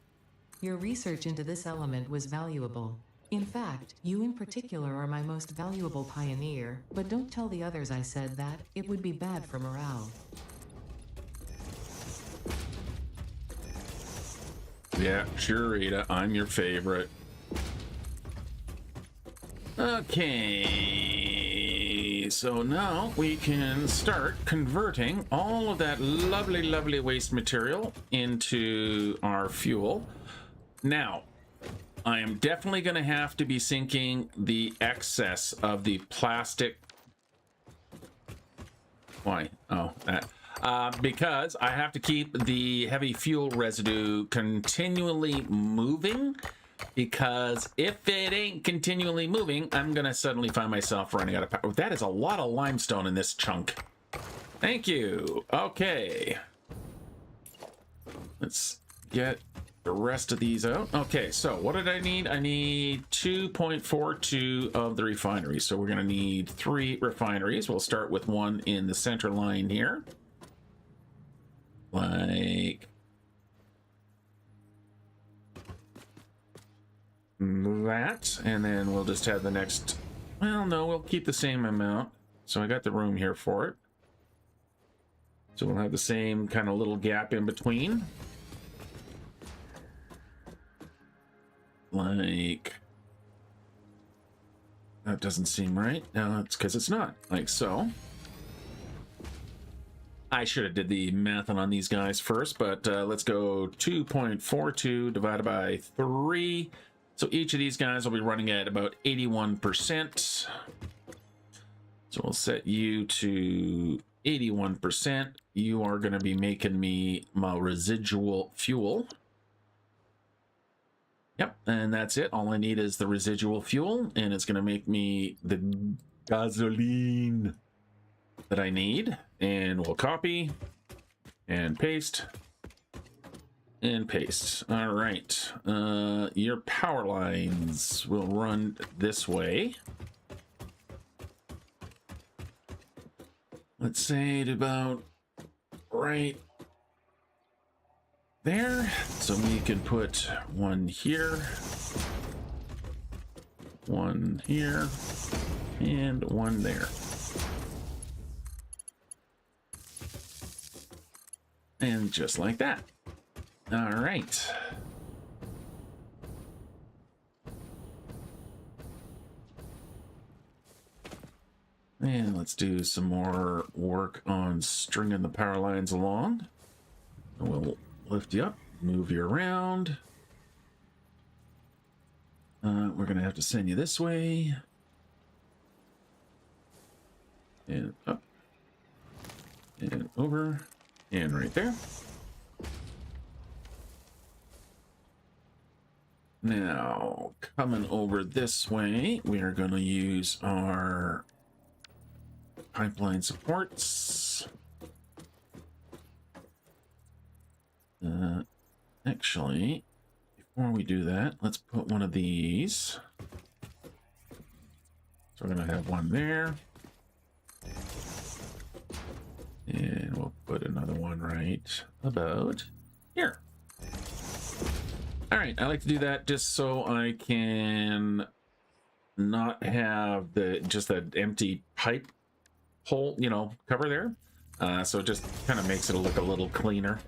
Your research into this element was valuable. In fact, you in particular are my most valuable pioneer, but don't tell the others I said that, it would be bad for morale. Yeah, sure, Rita. I'm your favorite. Okay, so now we can start converting all of that lovely, lovely waste material into our fuel. Now, I am definitely going to have to be sinking the excess of the plastic. Why? Oh, that. Because I have to keep the heavy fuel residue continually moving, because if it ain't continually moving, I'm gonna suddenly find myself running out of power. That is a lot of limestone in this chunk. Thank you. Okay, let's get the rest of these out. Okay, so what did I need? I need 2.42 of the refinery, so we're gonna need 3 refineries. We'll start with one in the center line here, like that, and then we'll just have the next, well, no, we'll keep the same amount. So I got the room here for it, so we'll have the same kind of little gap in between, like that. Doesn't seem right. No, it's because it's not, like so. I should have did the math on these guys first, but let's go 2.42 divided by 3. So each of these guys will be running at about 81%. So we'll set you to 81%. You are going to be making me my residual fuel. Yep, and that's it. All I need is the residual fuel, and it's going to make me the gasoline that I need. And we'll copy and paste and paste. All right, your power lines will run this way. Let's say to about right there, so we can put one here, one here, and one there. And just like that. All right. And let's do some more work on stringing the power lines along. We'll lift you up, move you around. We're going to have to send you this way. And up. And over. And right there. Now, coming over this way, we are going to use our pipeline supports. Actually, before we do that, let's put one of these. So we're going to have one there. And we'll put another one right about here. All right, I like to do that just so I can not have just that empty pipe hole, you know, cover there. So it just kind of makes it look a little cleaner.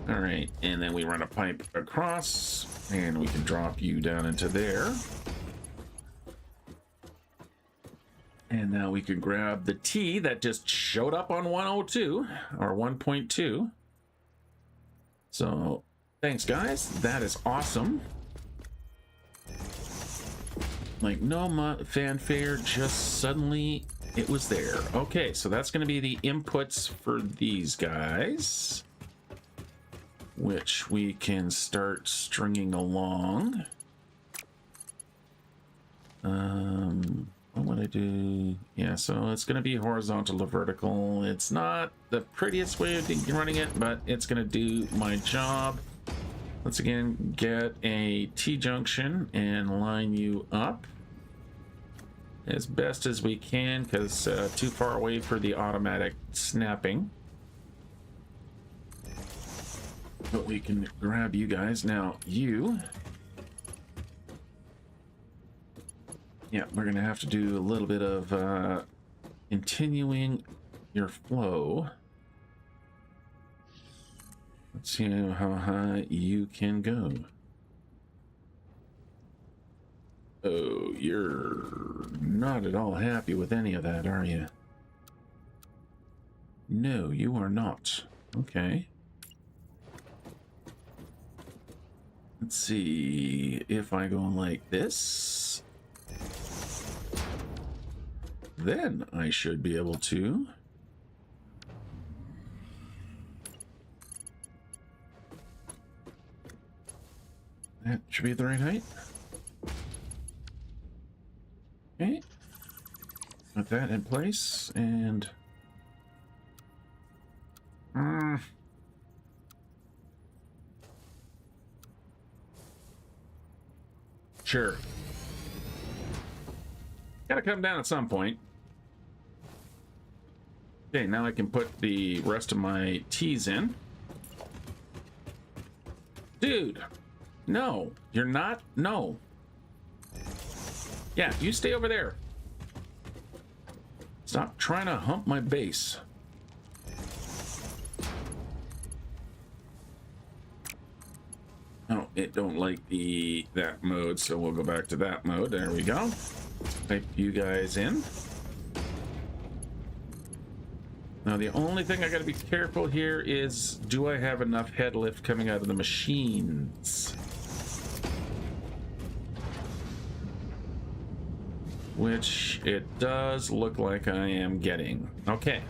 All right, and then we run a pipe across, and we can drop you down into there. And now we can grab the T that just showed up on 102 or 1.2. So thanks, guys. That is awesome. Like no fanfare, just suddenly it was there. Okay, so that's going to be the inputs for these guys, which we can start stringing along. What would I do? Yeah, so it's going to be horizontal to vertical. It's not the prettiest way of running it, but it's going to do my job. Let's again get a T-junction and line you up as best as we can, because too far away for the automatic snapping. But we can grab you guys. Now, you... Yeah, we're going to have to do a little bit of continuing your flow. Let's see how high you can go. Oh, you're not at all happy with any of that, are you? No, you are not. Okay. Let's see if I go like this. Then I should be able to. That should be the right height. Okay. Put that in place and... Sure. Gotta come down at some point. Okay, now I can put the rest of my T's in. Dude, no, you're not. No. Yeah, you stay over there. Stop trying to hump my base. Oh, it don't like that mode, so we'll go back to that mode. There we go. Type you guys in. Now the only thing I got to be careful here is, do I have enough head lift coming out of the machines? Which it does look like I am getting. Okay.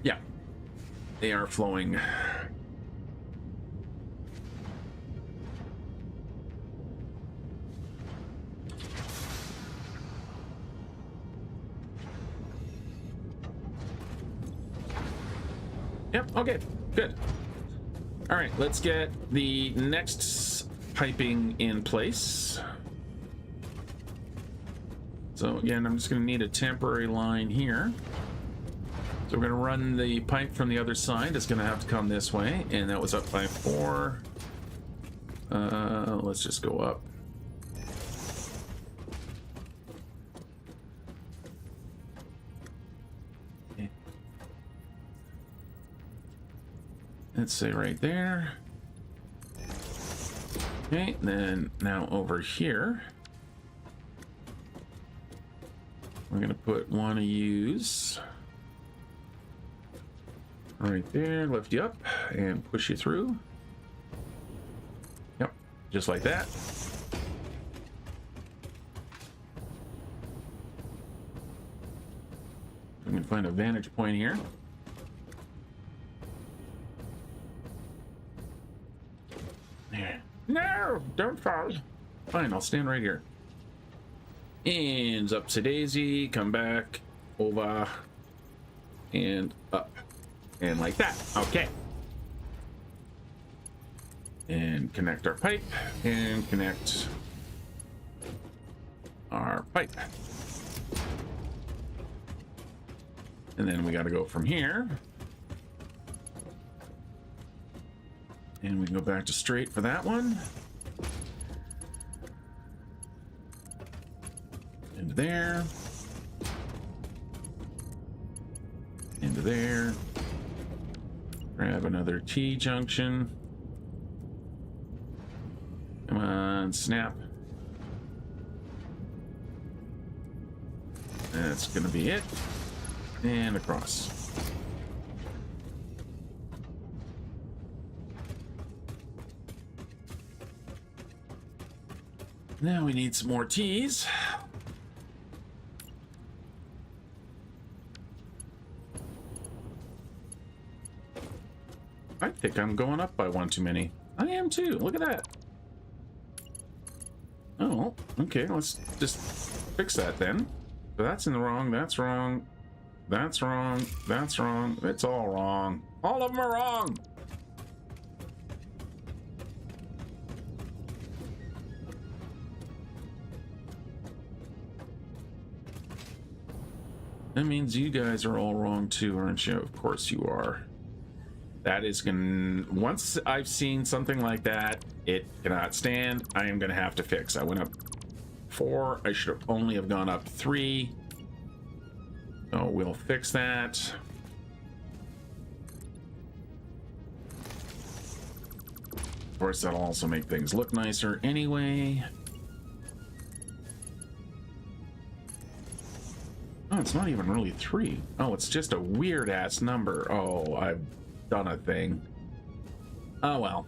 Yeah. They are flowing. Yep, okay, good. All right, let's get the next piping in place. So again, I'm just gonna need a temporary line here. So we're gonna run the pipe from the other side. It's gonna have to come this way, and that was up by 4. Let's just go up. Okay. Let's say right there. Okay, then now over here, we're gonna put one of yous right there, lift you up and push you through. Yep, just like that. We can find a vantage point here. There. No, don't fall. Fine, I'll stand right here. Ends up to daisy, come back, over, and up, and like that. Okay. And connect our pipe, and connect our pipe. And then we got to go from here. And we can go back to straight for that one. Into there. Into there. Grab another T-junction. Come on, snap. That's gonna be it. And across. Now we need some more T's. I think I'm going up by one too many. I am too. Look at that. Oh, okay. Let's just fix that then. So that's in the wrong. That's wrong. That's wrong. That's wrong. It's all wrong. All of them are wrong. That means you guys are all wrong too, aren't you? Of course you are. That is gonna... Once I've seen something like that, it cannot stand. I am gonna have to fix. I went up 4. I should have only have gone up 3. So we'll fix that. Of course, that'll also make things look nicer anyway. Oh, it's not even really 3. Oh, it's just a weird ass number. Oh, I've done a thing. Oh well.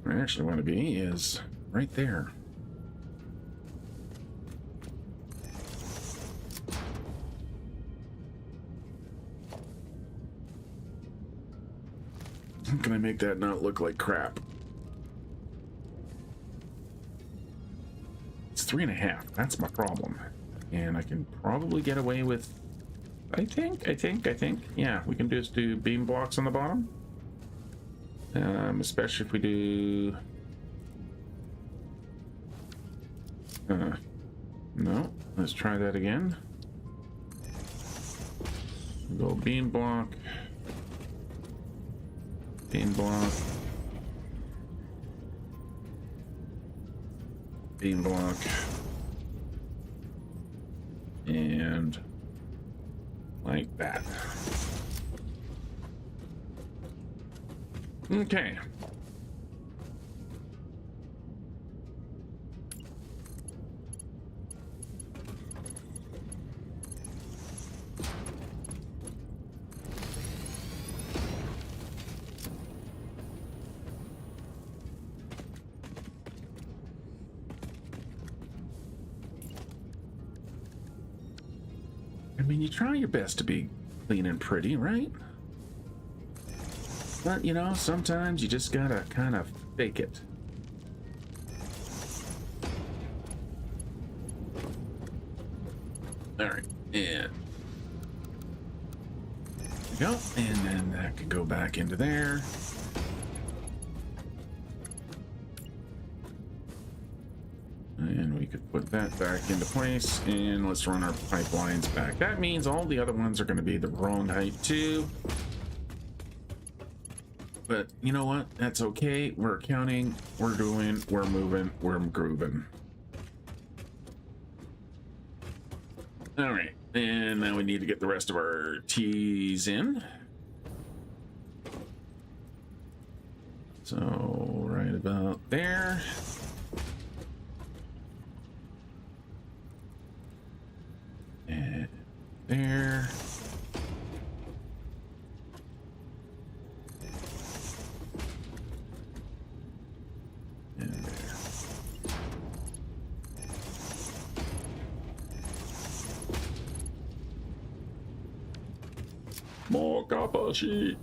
Where I actually want to be is right there. I'm gonna make that not look like crap. It's 3.5. That's my problem. And I can probably get away with... I think. Yeah, we can just do beam blocks on the bottom. Especially if we do... no. Let's try that again. Go beam block. Beam block. Beam block. And like that. Okay. I mean, you try your best to be clean and pretty, right? But, you know, sometimes you just gotta kind of fake it. Alright, and... there we go, and then that could go back into there. And we could put that back into place, and let's run our pipelines back. That means all the other ones are going to be the wrong height too. But you know what? That's okay. We're accounting, we're doing, we're moving, we're grooving. All right, and now we need to get the rest of our T's in. So right about there. And there. And there. More copper sheet.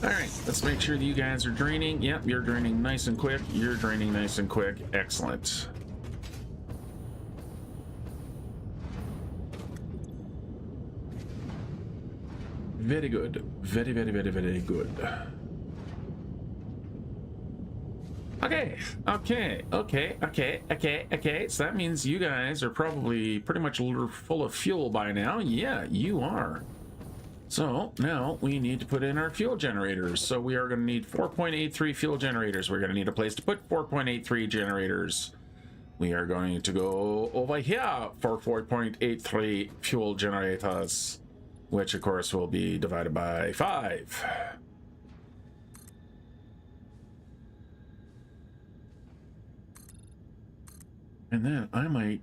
All right, let's make sure that you guys are draining. Yep, you're draining nice and quick. You're draining nice and quick. Excellent. Very good. Very, very, very, very good. Okay, okay. So that means you guys are probably pretty much full of fuel by now. Yeah, you are. So now we need to put in our fuel generators. So we are going to need 4.83 fuel generators. We're going to need a place to put 4.83 generators. We are going to go over here for 4.83 fuel generators, which of course will be divided by 5. And then I might...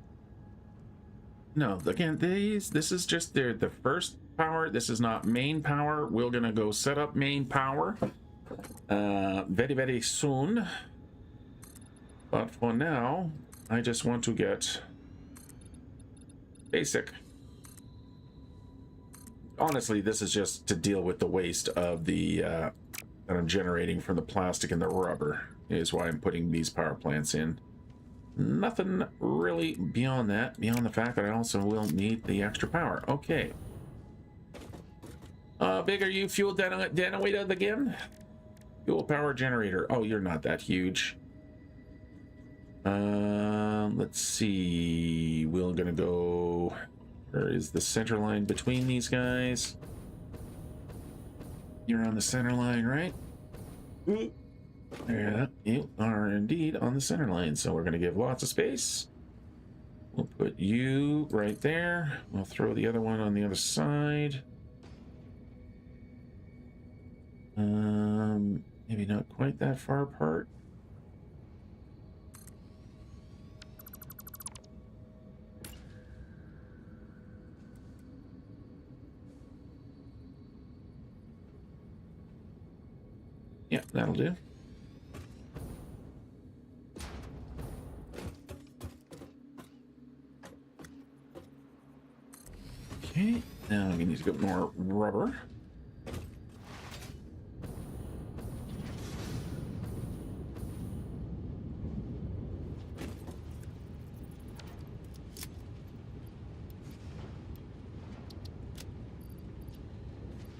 No, again, this is just the first power. This is not main power. We're gonna go set up main power very, very soon. But for now, I just want to get basic. Honestly, this is just to deal with the waste of the that I'm generating from the plastic and the rubber, is why I'm putting these power plants in. Nothing really beyond that, beyond the fact that I also will need the extra power. Okay. Big are you, fuel generator again? Fuel power generator. Oh, you're not that huge. Let's see. We're gonna go... Where is the center line between these guys? You're on the center line, right? Yeah, you are indeed on the center line, so we're going to give lots of space. We'll put you right there. We'll throw the other one on the other side. Maybe not quite that far apart. Yeah, that'll do. Okay, now we need to get more rubber.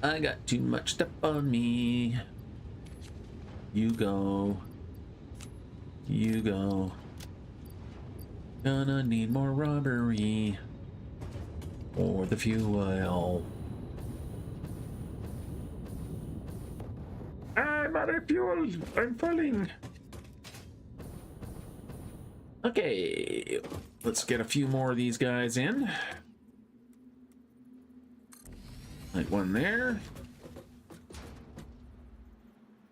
I got too much stuff on me. You go. You go. Gonna need more rubbery. For the fuel. I'm out of fuel. I'm falling. Okay, let's get a few more of these guys in. Like one there.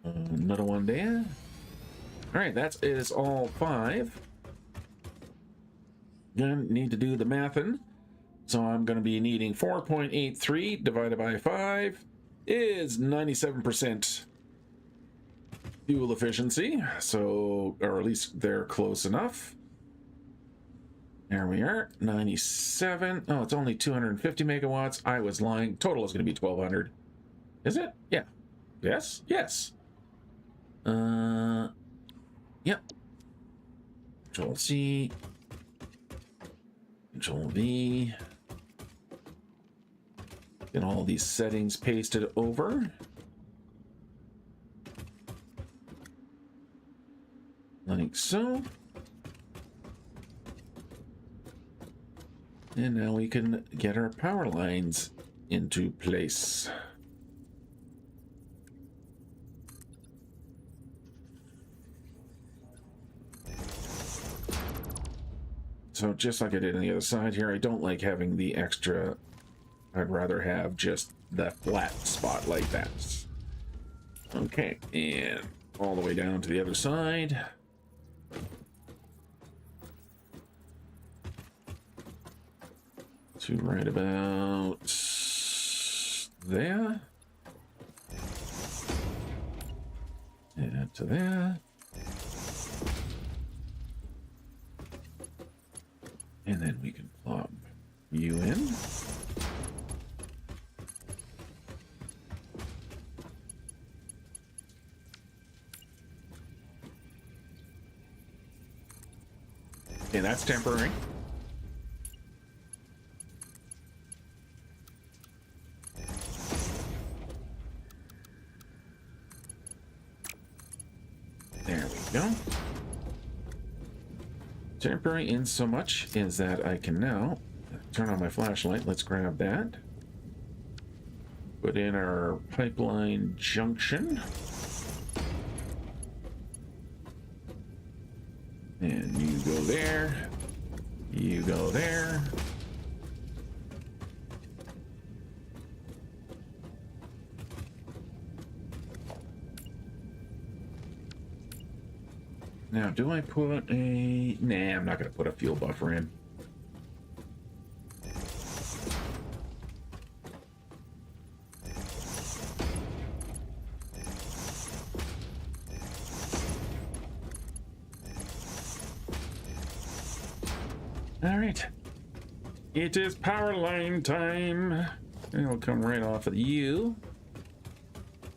Another one there. All right, that is all 5. Gonna need to do the mathin'. So I'm going to be needing 4.83 divided by 5 is 97% fuel efficiency. So, or at least they're close enough. There we are, 97. Oh, it's only 250 megawatts. I was lying. Total is going to be 1200. Is it? Yeah. Yes. Yes. Yep. Control C. Control V. Get all these settings pasted over. Like so. And now we can get our power lines into place. So just like I did on the other side here, I don't like having the extra. I'd rather have just the flat spot like that. Okay, and all the way down to the other side. to right about there. And to there. And then we can plop you in. Okay, that's temporary. There we go. Temporary in so much is that I can now turn on my flashlight. Let's grab that. Put in our pipeline junction. And you go there. You go there. Now, do I put a... Nah, I'm not going to put a fuel buffer in. All right. It is power line time. It'll come right off of the U.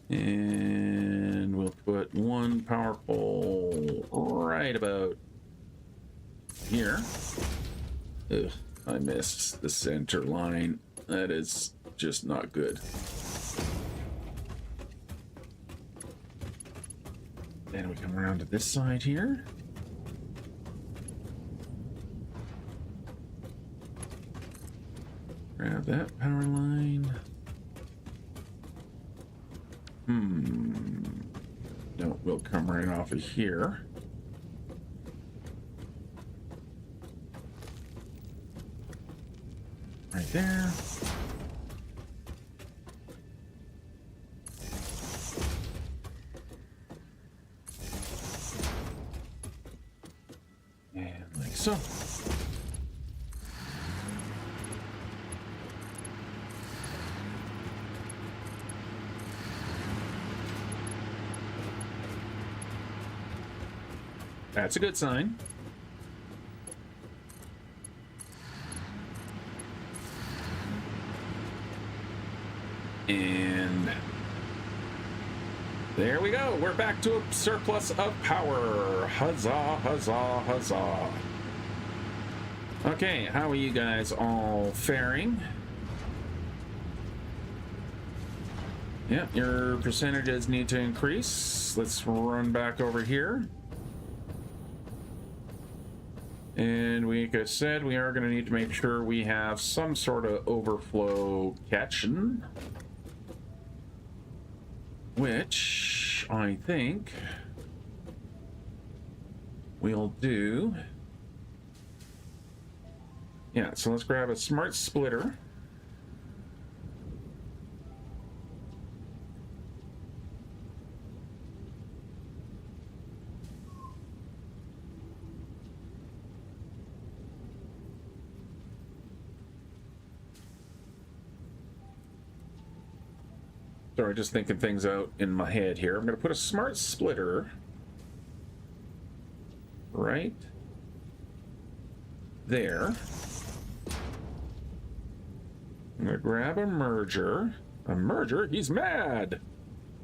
And we'll put one power pole right about here. Ugh, I missed the center line. That is just not good. Then we come around to this side here. Grab that power line. No, we'll come right off of here. Right there. And like so. That's a good sign. And there we go. We're back to a surplus of power. Huzzah, huzzah, huzzah. Okay, how are you guys all faring? Yeah, your percentages need to increase. Let's run back over here. And like I said, we are going to need to make sure we have some sort of overflow catching, which I think we'll do. Yeah, so let's grab a smart splitter. Sorry, just thinking things out in my head here. I'm going to put a smart splitter right there. I'm going to grab a merger. A merger? He's mad.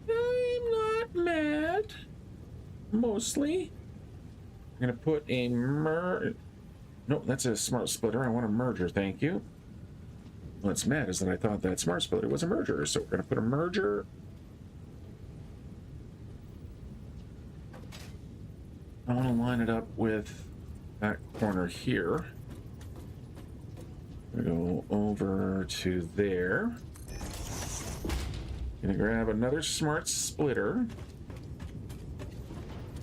I'm not mad. Mostly. I'm going to put a Nope, that's a smart splitter. I want a merger, thank you. What's mad is that I thought that smart splitter was a merger, so we're going to put a merger. I want to line it up with that corner here. We go over to there. Gonna grab another smart splitter.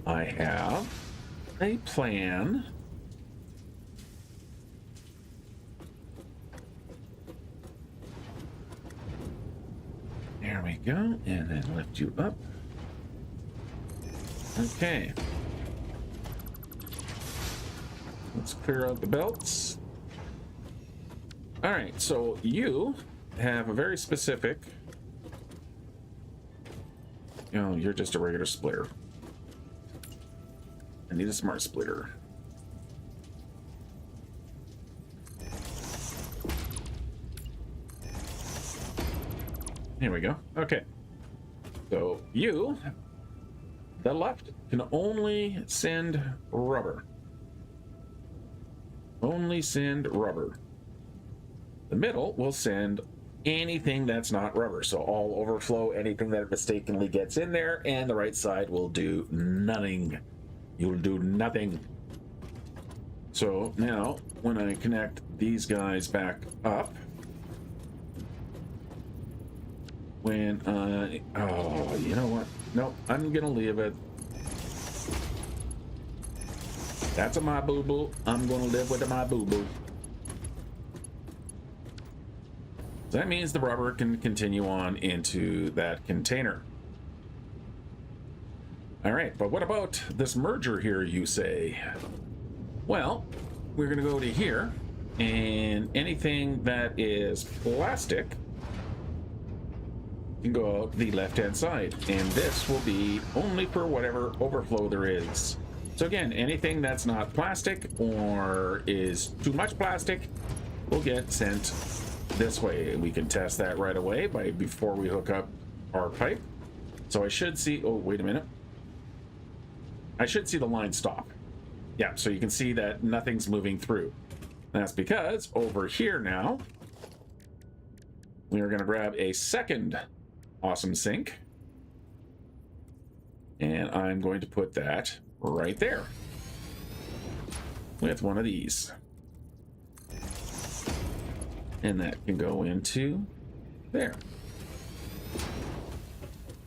I have a plan. There we go, and then lift you up. Okay. Let's clear out the belts. All right, so you have a very specific, you know, you're just a regular splitter. I need a smart splitter. Here we go. Okay. So you, the left, can only send rubber. Only send rubber. The middle will send anything that's not rubber. So all overflow, anything that mistakenly gets in there, and the right side will do nothing. You'll do nothing. So now when I connect these guys back up, when I, oh, you know what? Nope, I'm gonna leave it. That's a my boo-boo. I'm gonna live with a my boo-boo. So that means the rubber can continue on into that container. All right, but what about this merger here, you say? Well, we're gonna go to here, and anything that is plastic can go out the left-hand side, and this will be only for whatever overflow there is. So again, anything that's not plastic or is too much plastic will get sent this way. We can test that right away before we hook up our pipe. So I should see, oh, wait a minute. I should see the line stop. Yeah, so you can see that nothing's moving through. That's because over here now, we are going to grab a second awesome sink. And I'm going to put that right there with one of these. And that can go into there.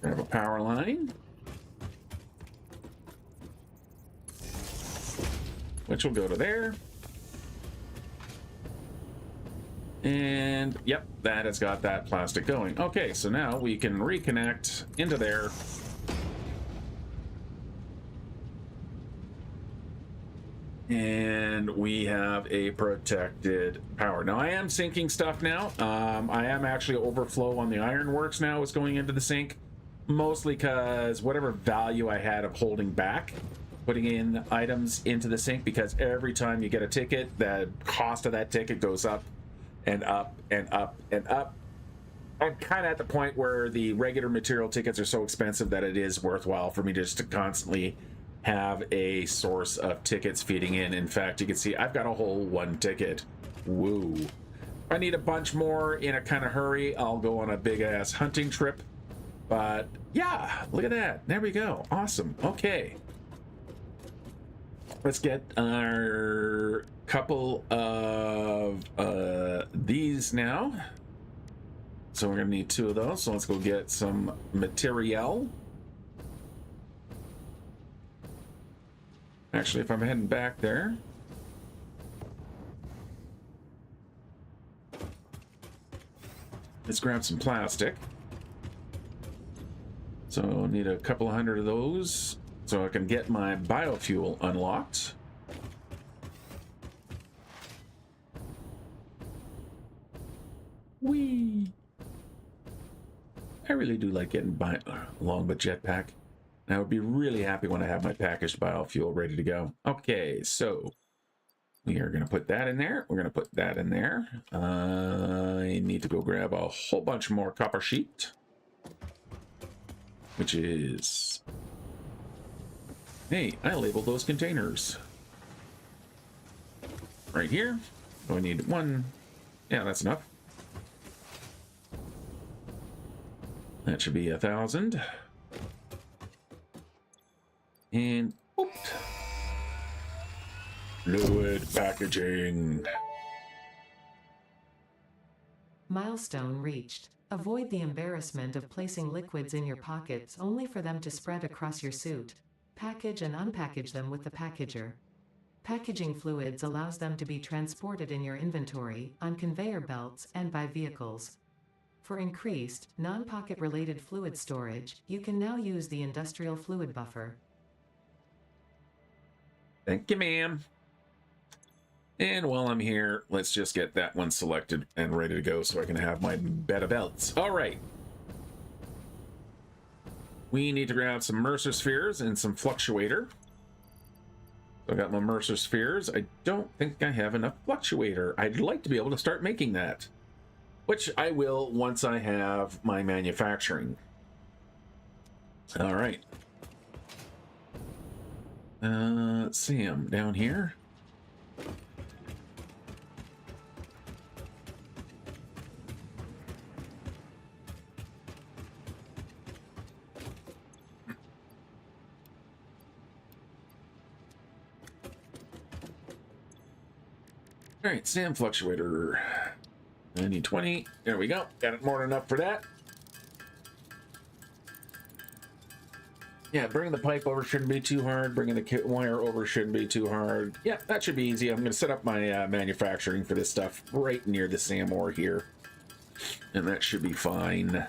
Grab a power line, which will go to there. And yep, that has got that plastic going. Okay, so now we can reconnect into there. And we have a protected power. Now I am sinking stuff now. I am actually overflow on the ironworks now is going into the sink, mostly because whatever value I had of holding back, putting in items into the sink, because every time you get a ticket, the cost of that ticket goes up and up and up and up. I'm kind of at the point where the regular material tickets are so expensive that it is worthwhile for me just to constantly have a source of tickets feeding in. In fact, you can see I've got a whole one ticket. Woo. If I need a bunch more in a kind of hurry, I'll go on a big ass hunting trip. But yeah, look at that. There we go. Awesome. Okay. Let's get our couple of these now. So we're gonna need two of those. So let's go get some material. Actually, if I'm heading back there, let's grab some plastic. So I'll need a couple of hundred of those so I can get my biofuel unlocked. Whee! I really do like getting along with jetpack. I would be really happy when I have my packaged biofuel ready to go. Okay, so we are going to put that in there. We're going to put that in there. I need to go grab a whole bunch more copper sheet, which is... Hey, I labeled those containers. Right here. So I need one. Yeah, that's enough. That should be 1,000. And oops. Fluid packaging. Milestone reached. Avoid the embarrassment of placing liquids in your pockets only for them to spread across your suit. Package and unpackage them with the packager. Packaging fluids allows them to be transported in your inventory, on conveyor belts, and by vehicles. For increased, non-pocket related fluid storage, you can now use the industrial fluid buffer. Thank you, ma'am. And while I'm here, let's just get that one selected and ready to go so I can have my bed of belts. All right. We need to grab some Mercer spheres and some fluctuator. So I got my Mercer spheres. I don't think I have enough fluctuator. I'd like to be able to start making that, which I will once I have my manufacturing. All right. Let's see, I'm down here. All right, Sam fluctuator. I need 20. There we go. Got it more than enough for that. Yeah, bringing the pipe over shouldn't be too hard. Bringing the wire over shouldn't be too hard. Yeah, that should be easy. I'm going to set up my manufacturing for this stuff right near the SAM ore here. And that should be fine.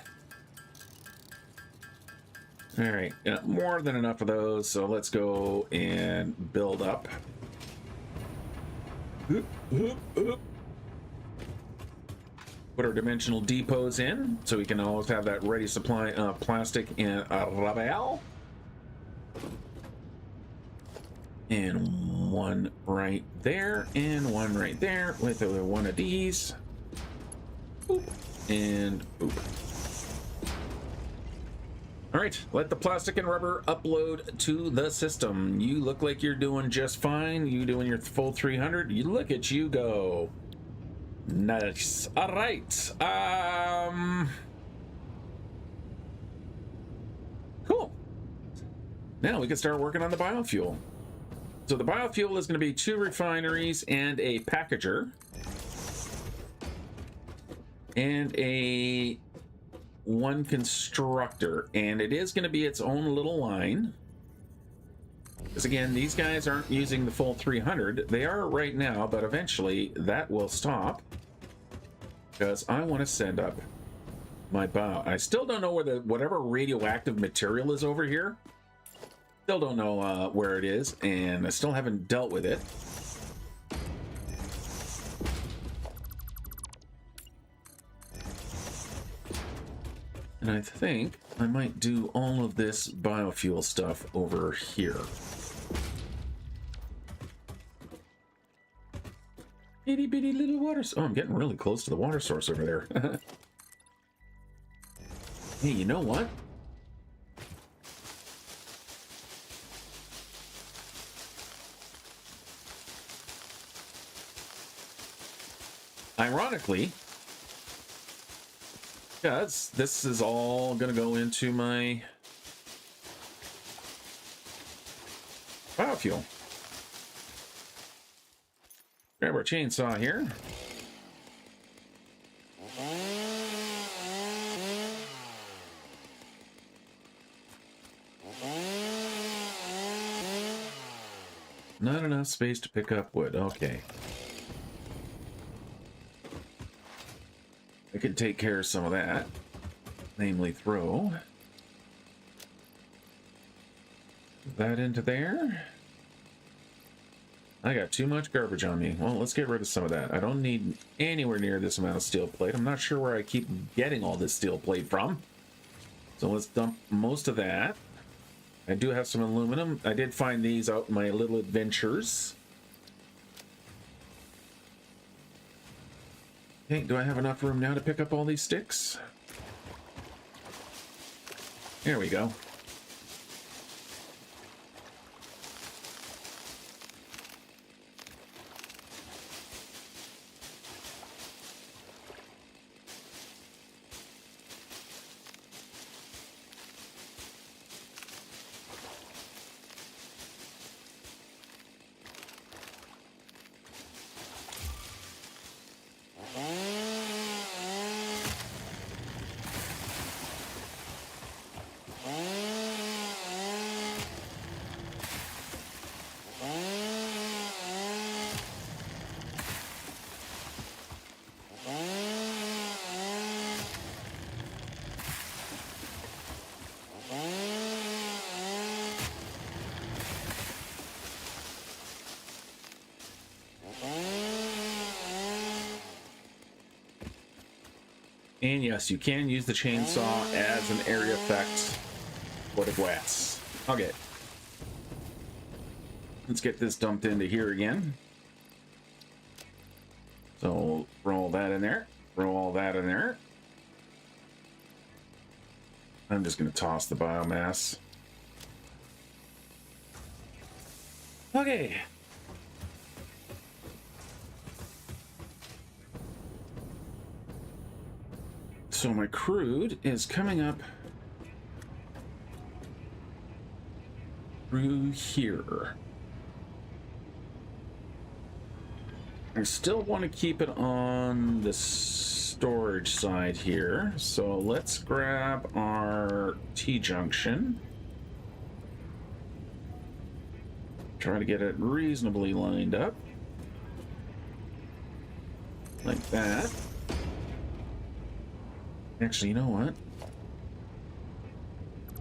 All right, yeah, more than enough of those. So let's go and build up. Put our dimensional depots in so we can always have that ready supply of plastic and ravel. And one right there, and one right there with one of these. Boop, and boop. All right, let the plastic and rubber upload to the system. You look like you're doing just fine. You doing your full 300. You look at you go. Nice. All right. Cool. Now we can start working on the biofuel. So the biofuel is going to be 2 refineries and a packager. And a 1 constructor. And it is going to be its own little line. Because again, these guys aren't using the full 300. They are right now, but eventually that will stop. Because I want to send up my bio. I still don't know where the whatever radioactive material is over here. Still don't know where it is, and I still haven't dealt with it. And I think I might do all of this biofuel stuff over here. Itty bitty little water. Oh, I'm getting really close to the water source over there. Hey, you know what? Ironically, because this is all going to go into my biofuel. Grab our chainsaw here. Not enough space to pick up wood. Okay. I could take care of some of that. Namely, throw that into there. I got too much garbage on me. Well, let's get rid of some of that. I don't need anywhere near this amount of steel plate. I'm not sure where I keep getting all this steel plate from. So let's dump most of that. I do have some aluminum. I did find these out in my little adventures. Okay, do I have enough room now to pick up all these sticks? There we go. And yes, you can use the chainsaw as an area effect for the glass. Okay. Let's get this dumped into here again. So throw all that in there. Throw all that in there. I'm just going to toss the biomass. Okay. So my crude is coming up through here. I still want to keep it on the storage side here. So let's grab our T-junction. Try to get it reasonably lined up. Like that. Actually, you know what?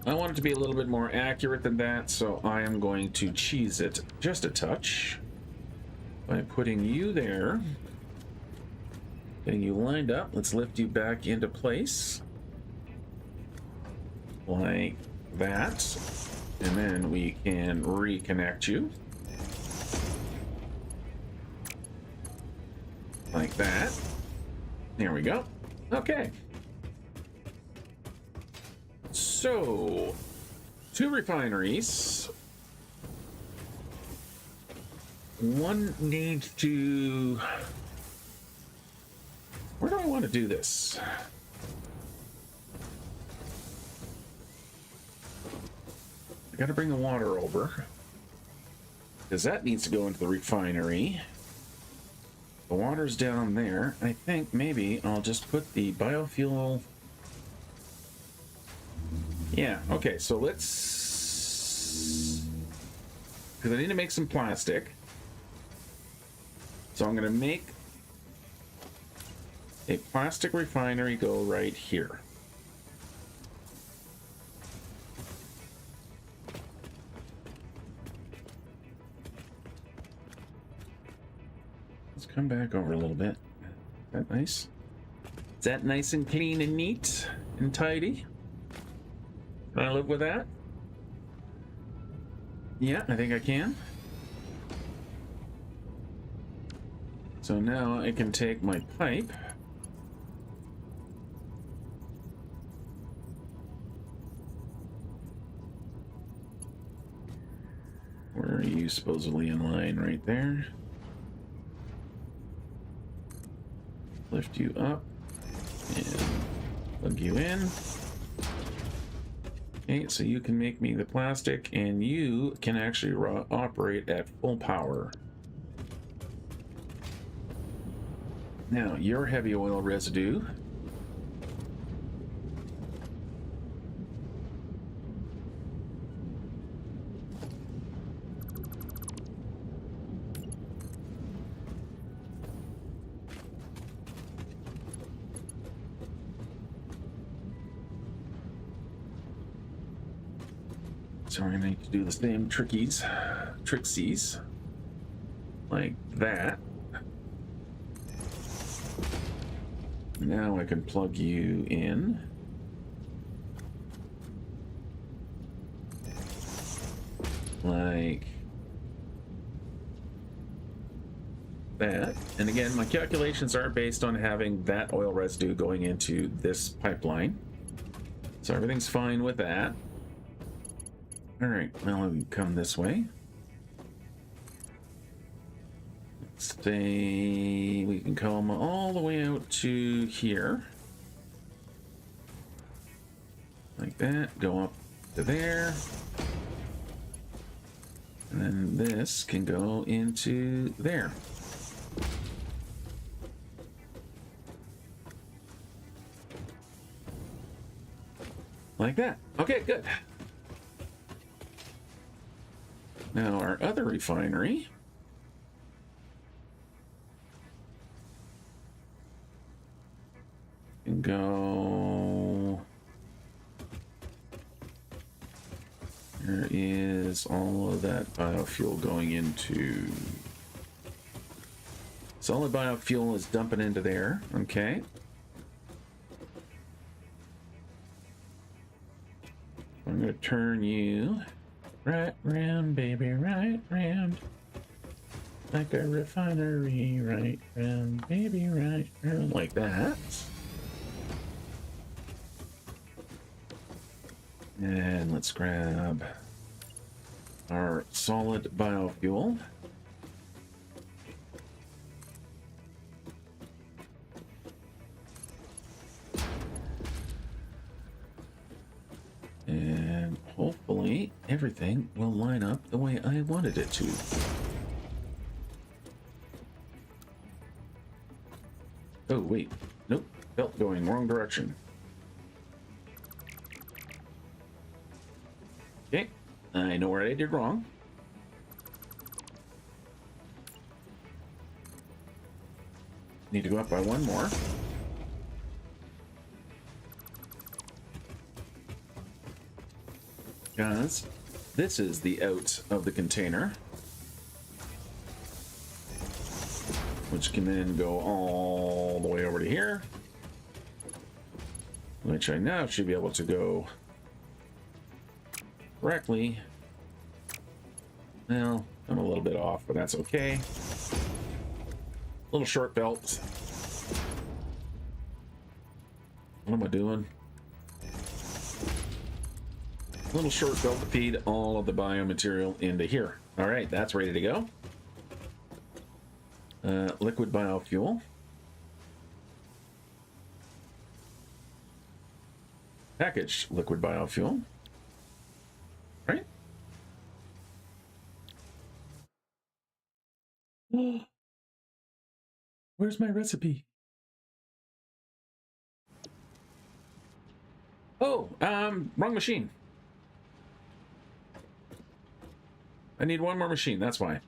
I want it to be a little bit more accurate than that, so I am going to cheese it just a touch by putting you there. Getting you lined up. Let's lift you back into place. Like that. And then we can reconnect you. Like that. There we go. Okay. So, 2 refineries. One needs to... Where do I want to do this? I gotta bring the water over, because that needs to go into the refinery. The water's down there. I think maybe I'll just put the biofuel... Yeah, okay, so let's... Because I need to make some plastic. So I'm going to make a plastic refinery go right here. Let's come back over a little bit. Is that nice? Is that nice and clean and neat and tidy? Can I live with that? Yeah, I think I can. So now I can take my pipe. Where are you supposedly in line? Right there. Lift you up and plug you in. Okay, so you can make me the plastic, and you can actually operate at full power. Now, your heavy oil residue. So we're gonna need to do the same trixies, like that. Now I can plug you in. Like that. And again, my calculations are based on having that oil residue going into this pipeline. So everything's fine with that. All right, now we come this way. Stay, we can come all the way out to here. Like that, go up to there. And then this can go into there. Like that. Okay, good. Now our other refinery can go. There is all of that biofuel going into. Solid biofuel is dumping into there. Okay. I'm going to turn you right round, baby, right round. Like a refinery, right round, baby, right round. Like that. And let's grab our solid biofuel. And hopefully everything will line up the way I wanted it to. Oh, wait. Nope. Belt going wrong direction. Okay. I know where I did wrong. Need to go up by one more. Because this is the out of the container, which can then go all the way over to here, which I now should be able to go correctly. Well, I'm a little bit off, but that's okay. Little short belt. What am I doing? Little short belt to feed all of the biomaterial into here. All right, that's ready to go. Liquid biofuel. Packaged liquid biofuel. Right? Where's my recipe? Oh, wrong machine. I need one more machine, that's why.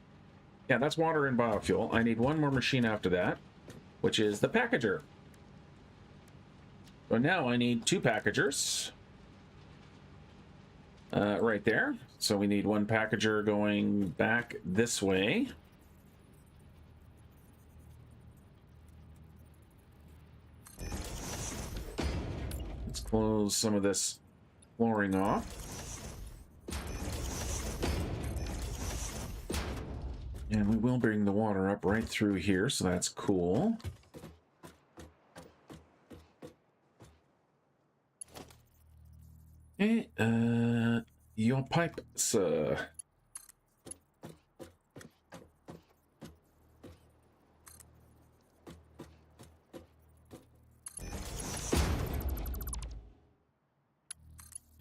Yeah, that's water and biofuel. I need one more machine after that, which is the packager. So now I need two packagers. Right there. So we need one packager going back this way. Let's close some of this flooring off. And we will bring the water up right through here, so that's cool. Okay, your pipe, sir.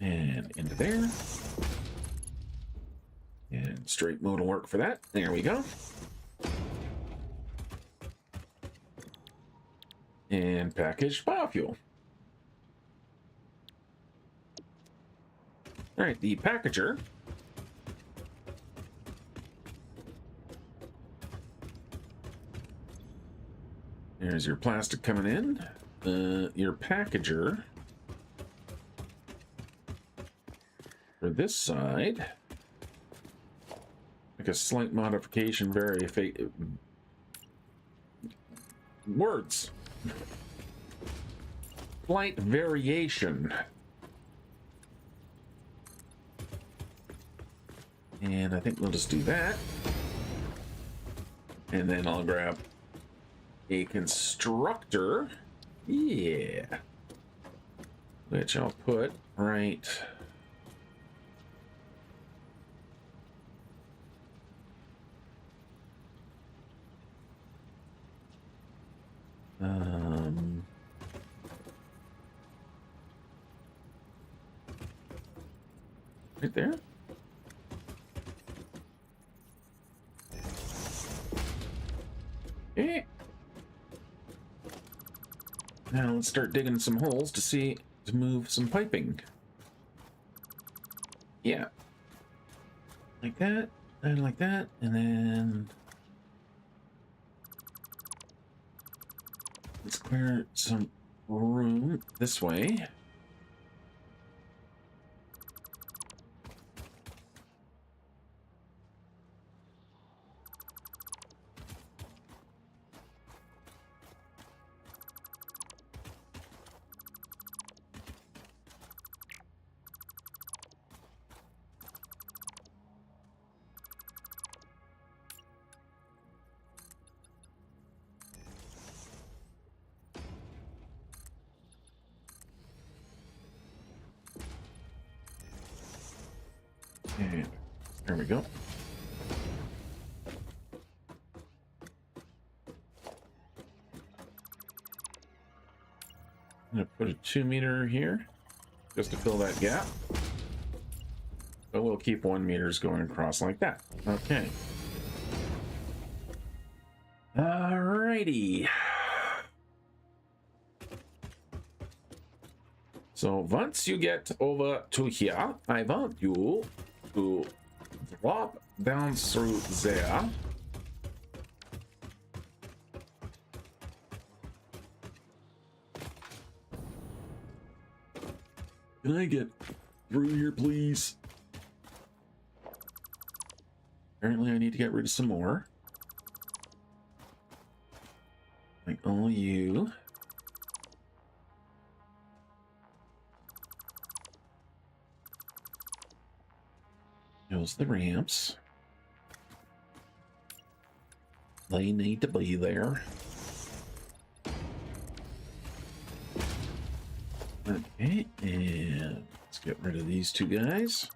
And into there. And straight mode will work for that. There we go. And packaged biofuel. All right, the packager. There's your plastic coming in. Your packager for this side. Like a slight modification, words. Slight variation. And I think we'll just do that. And then I'll grab a constructor. Yeah. Which I'll put right... right there. Okay. Now let's start digging some holes to move some piping. Yeah. Like that, and like that, and then let's clear some room this way. And there we go. I'm going to put a 2 meter here just to fill that gap. But we'll keep 1 meters going across like that. Okay. Alrighty. So once you get over to here, I want you to drop down through there. Can I get through here, please? Apparently I need to get rid of some more. Like all you. There's the ramps. They need to be there. Okay, and let's get rid of these 2 guys.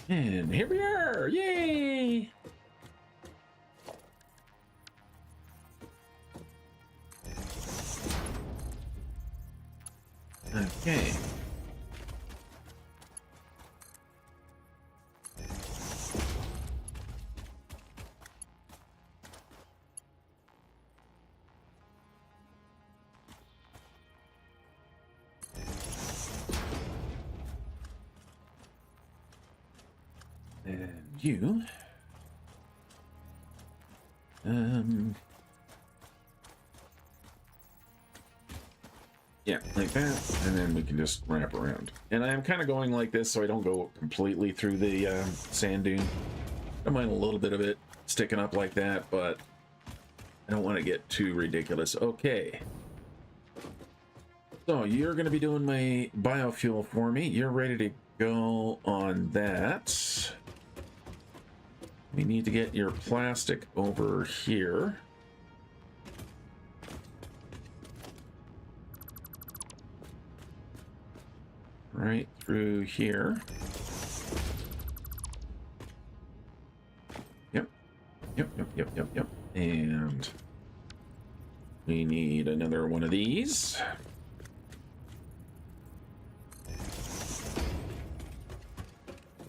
And here we are! Yay! Okay. And you. Yeah, like that, and then we can just wrap around. And I'm kind of going like this so I don't go completely through the sand dune. I don't mind a little bit of it sticking up like that, but I don't want to get too ridiculous. Okay. So you're going to be doing my biofuel for me. You're ready to go on that. We need to get your plastic over here. Right through here. Yep. Yep. And we need another one of these.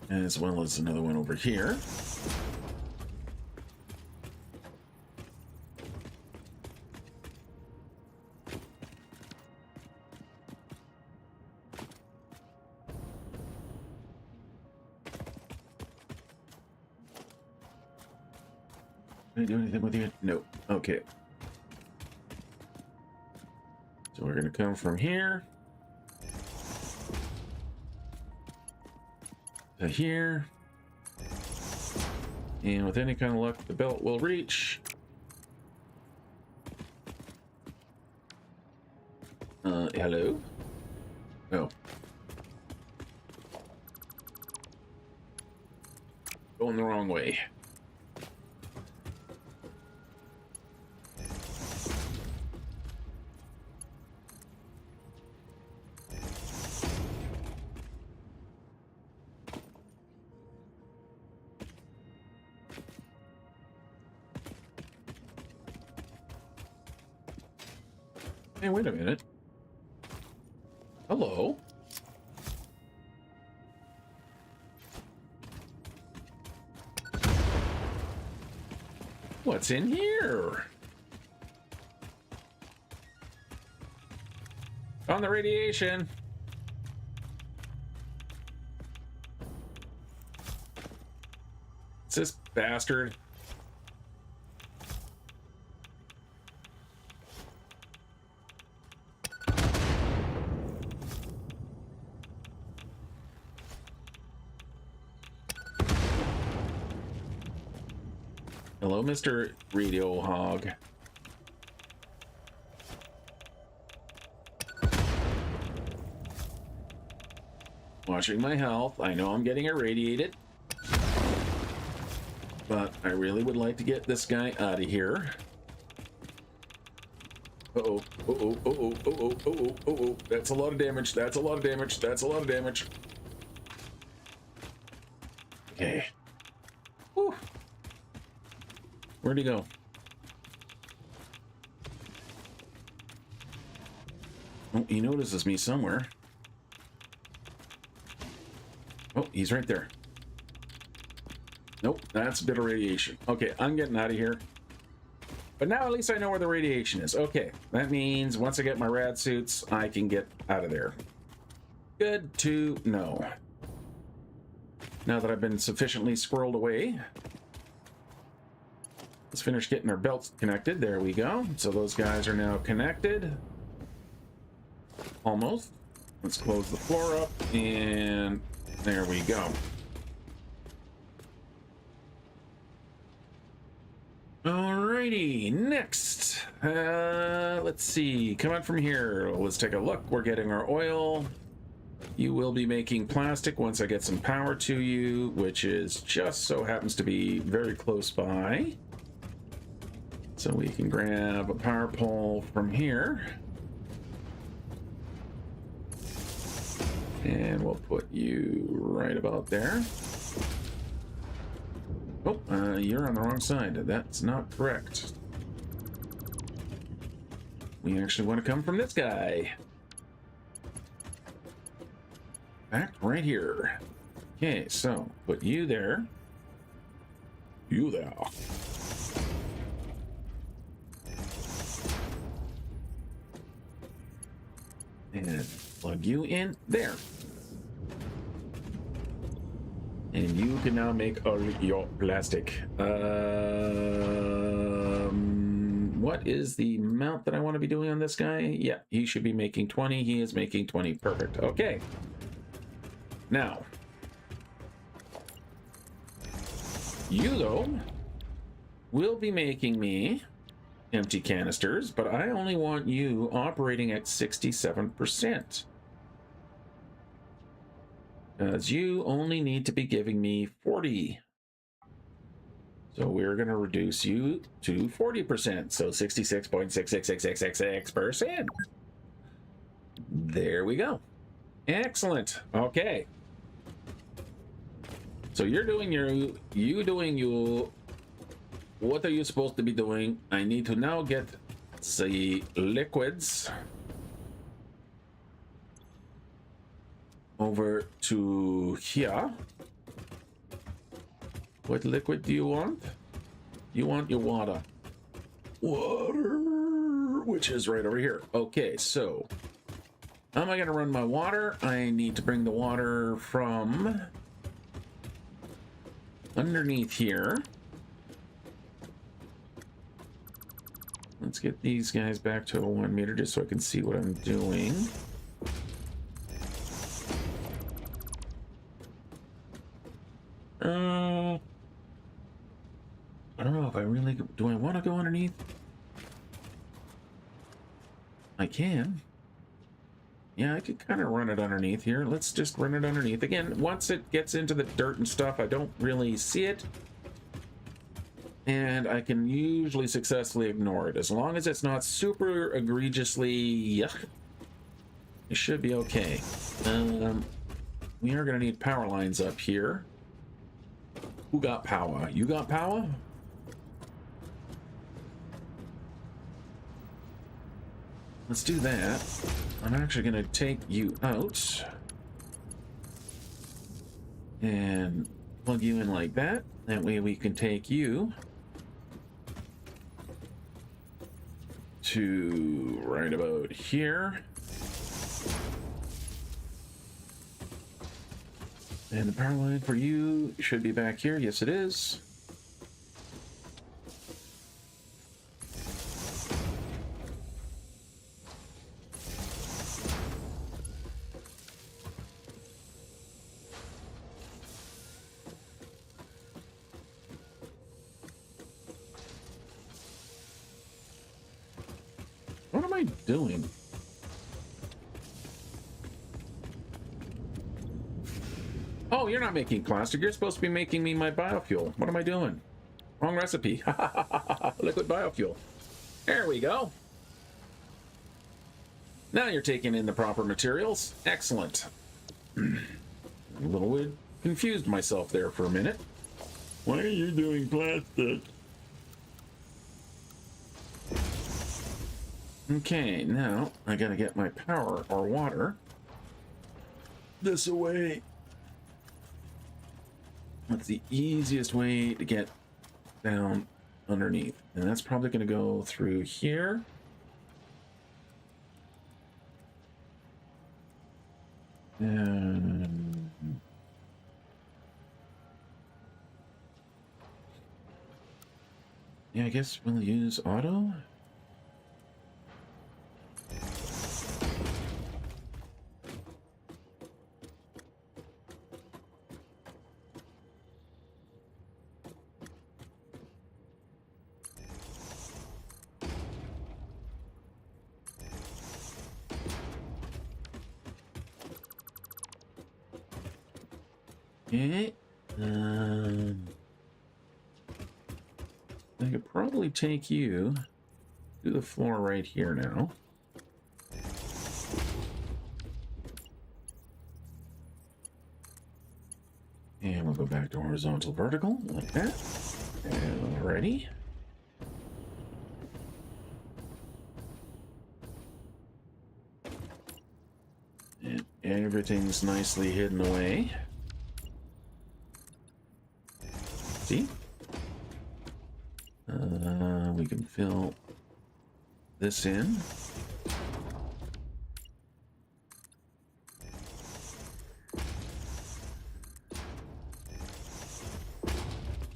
As well as another one over here. Can I do anything with you? Nope. Okay. So we're going to come from here to here. And with any kind of luck, the belt will reach. Hello? Oh. Going the wrong way. Hey, wait a minute. Hello? What's in here? On the radiation. It's this bastard. Hello, Mr. Radio Hog. Watching my health. I know I'm getting irradiated, but I really would like to get this guy out of here. Uh-oh. Uh-oh. Uh-oh. Uh-oh. Uh-oh. Uh-oh. That's a lot of damage. That's a lot of damage. That's a lot of damage. Okay. Whew. Where'd he go? Oh, he notices me somewhere. Oh, he's right there. Nope, that's a bit of radiation. Okay, I'm getting out of here. But now at least I know where the radiation is. Okay, that means once I get my rad suits, I can get out of there. Good to know. Now that I've been sufficiently squirreled away, let's finish getting our belts connected. There we go. So those guys are now connected. Almost. Let's close the floor up, and there we go. Alrighty, next. Let's see. Come on from here. Let's take a look. We're getting our oil. You will be making plastic once I get some power to you, which is just so happens to be very close by. So we can grab a power pole from here. And we'll put you right about there. Oh, you're on the wrong side. That's not correct. We actually want to come from this guy. Back right here. Okay, so put you there. You there. And plug you in there. And you can now make all your plastic. What is the amount that I want to be doing on this guy? Yeah, he should be making 20. He is making 20. Perfect. Okay. Now, you, though, will be making me empty canisters, but I only want you operating at 67%. Because you only need to be giving me 40. So we're going to reduce you to 40%. So 66.66666%. There we go. Excellent. Okay. So you're doing you doing you. What are you supposed to be doing? I need to now get the liquids over to here. What liquid do you want? You want your water. Water, which is right over here. Okay, so how am I going to run my water? I need to bring the water from underneath here. Let's get these guys back to a 1 meter just so I can see what I'm doing. I don't know if I really do. I want to go underneath? I can. Yeah, I could kind of run it underneath here. Let's just run it underneath. Again, once it gets into the dirt and stuff, I don't really see it. And I can usually successfully ignore it. As long as it's not super egregiously yuck, it should be okay. We are going to need power lines up here. Who got power? You got power? Let's do that. I'm actually going to take you out and plug you in like that. That way we can take you to right about here. And the power line for you should be back here. Yes, it is. What am I doing? Oh, you're not making plastic. You're supposed to be making me my biofuel. What am I doing? Wrong recipe. Liquid biofuel. There we go. Now you're taking in the proper materials. Excellent. A little bit confused myself there for a minute. Why are you doing plastic? Okay, now I gotta get my power or water this away. That's the easiest way to get down underneath. And that's probably gonna go through here. And yeah, I guess we'll use auto. Okay. I could probably take you to the floor right here now. And we'll go back to horizontal vertical like that. Alrighty. And everything's nicely hidden away. See? We can fill this in.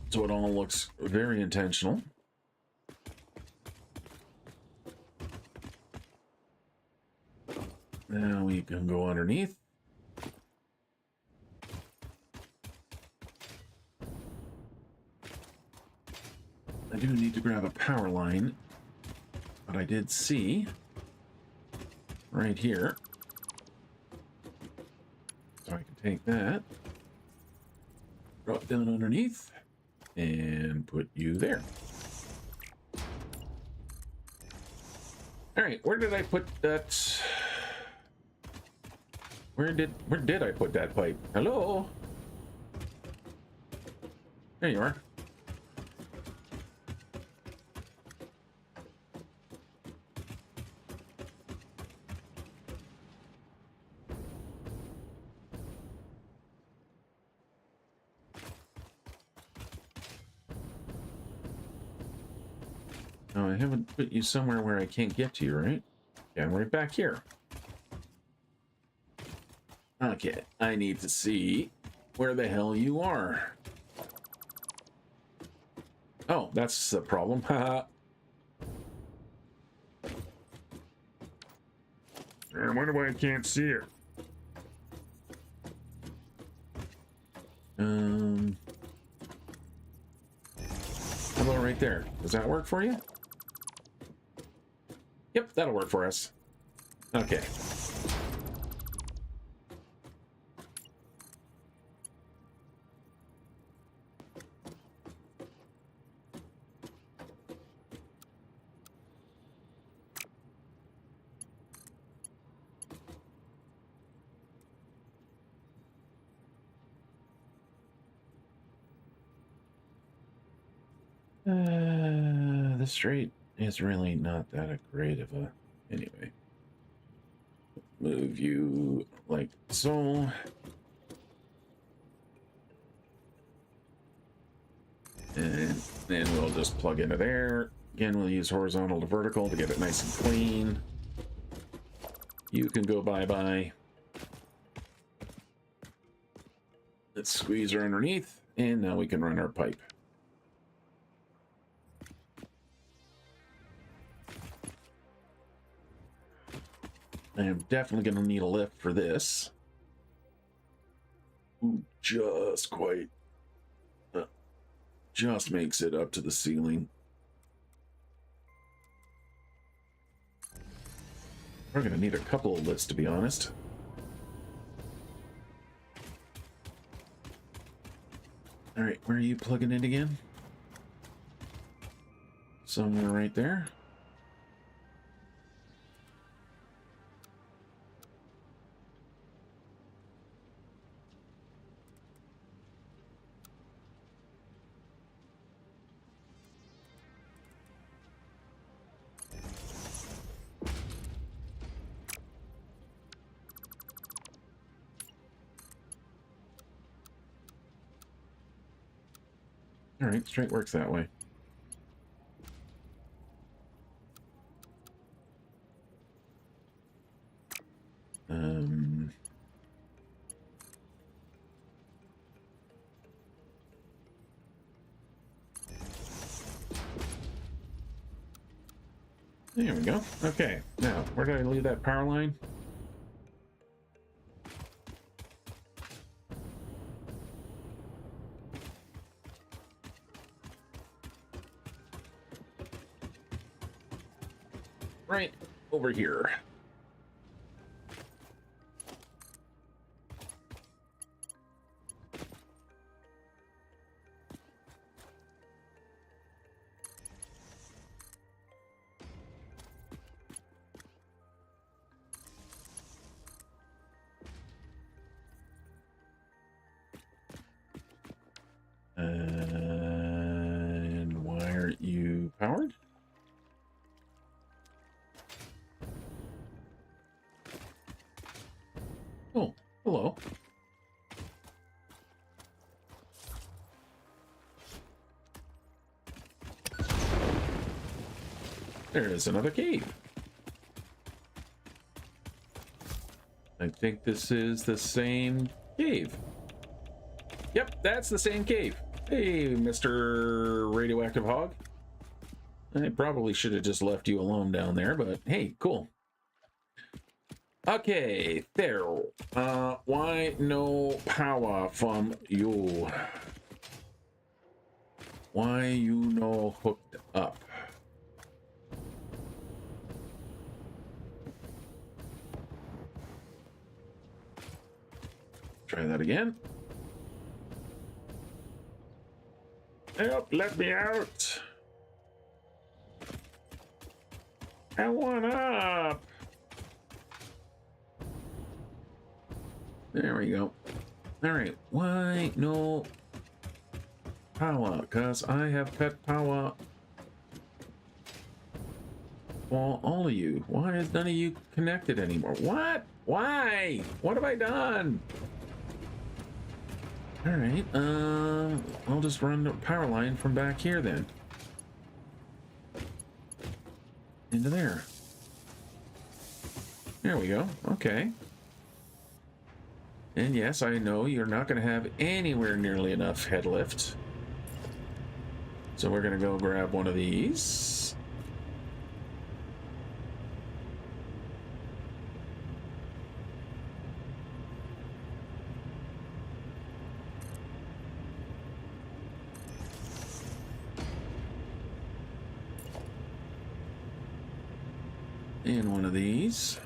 So it all looks very intentional. Now we can go underneath. I do need to grab a power line, but I did see right here. So I can take that, drop down underneath, and put you there. All right, where did I put that? Where did I put that pipe? Hello? There you are. Oh, I haven't put you somewhere where I can't get to you, right? Yeah, I'm right back here. Okay, I need to see where the hell you are. Oh, that's the problem. Haha. I wonder why I can't see her. How about right there? Does that work for you? Yep, that'll work for us. Okay. The straight is really not that great of a... Anyway. Move you like so. And then we'll just plug into there. Again, we'll use horizontal to vertical to get it nice and clean. You can go bye-bye. Let's squeeze her underneath, and now we can run our pipe. I am definitely going to need a lift for this. Ooh, just quite. Just makes it up to the ceiling. We're going to need a couple of lifts, to be honest. All right, where are you plugging in again? Somewhere right there. All right, straight works that way. There we go. Okay, now, where did I leave that power line? Right over here. And why aren't you powered? Oh, hello. There is another cave. I think this is the same cave. Yep, that's the same cave. Hey, Mr. Radioactive Hog. I probably should have just left you alone down there, but hey, cool. Okay, there. Why no power from you? Why you no hooked up? Try that again. Help, let me out. I want up. There we go. All right, why no power? Because I have cut power for all of you. Why is none of you connected anymore? What? Why? What have I done? All right, I'll just run the power line from back here then. Into there. There we go. Okay. And yes, I know you're not going to have anywhere nearly enough head lift. So we're going to go grab one of these. And one of these.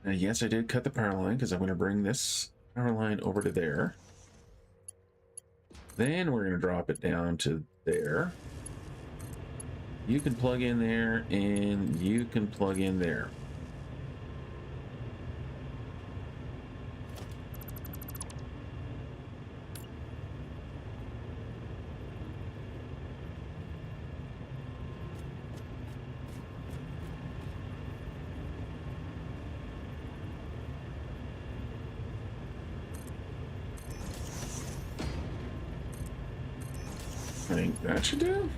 Yes, I did cut the power line because I'm going to bring this power line over to there. Then we're going to drop it down to there. You can plug in there, and you can plug in there. I think that should do.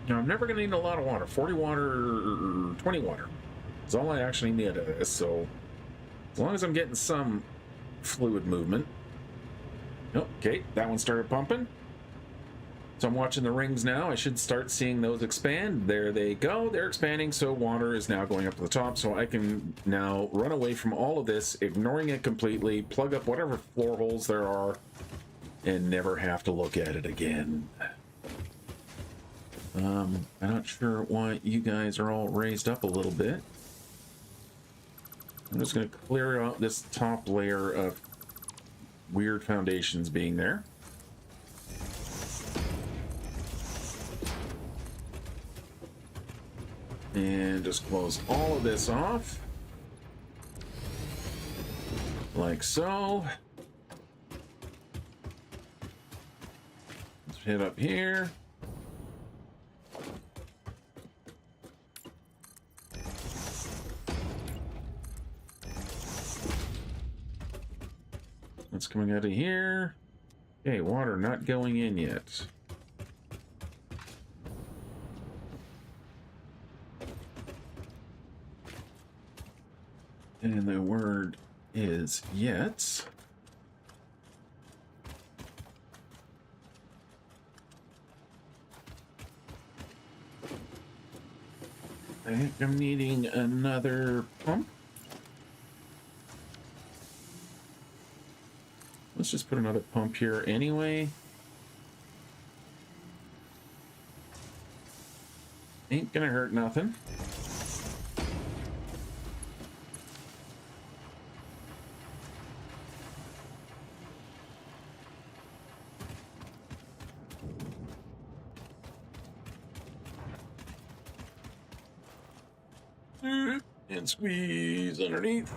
Now, I'm never going to need a lot of water. 40 water or 20 water is all I actually need out of this. So as long as I'm getting some fluid movement. Oh, okay, that one started pumping. So I'm watching the rings now. I should start seeing those expand. There they go. They're expanding, so water is now going up to the top. So I can now run away from all of this, ignoring it completely, plug up whatever floor holes there are, and never have to look at it again. I'm not sure why you guys are all raised up a little bit. I'm just going to clear out this top layer of weird foundations being there. And just close all of this off. Like so. Let's hit up here. What's coming out of here? Okay, water not going in yet. And the word is yet. I think I'm needing another pump. Let's just put another pump here anyway. Ain't gonna hurt nothing. And squeeze underneath.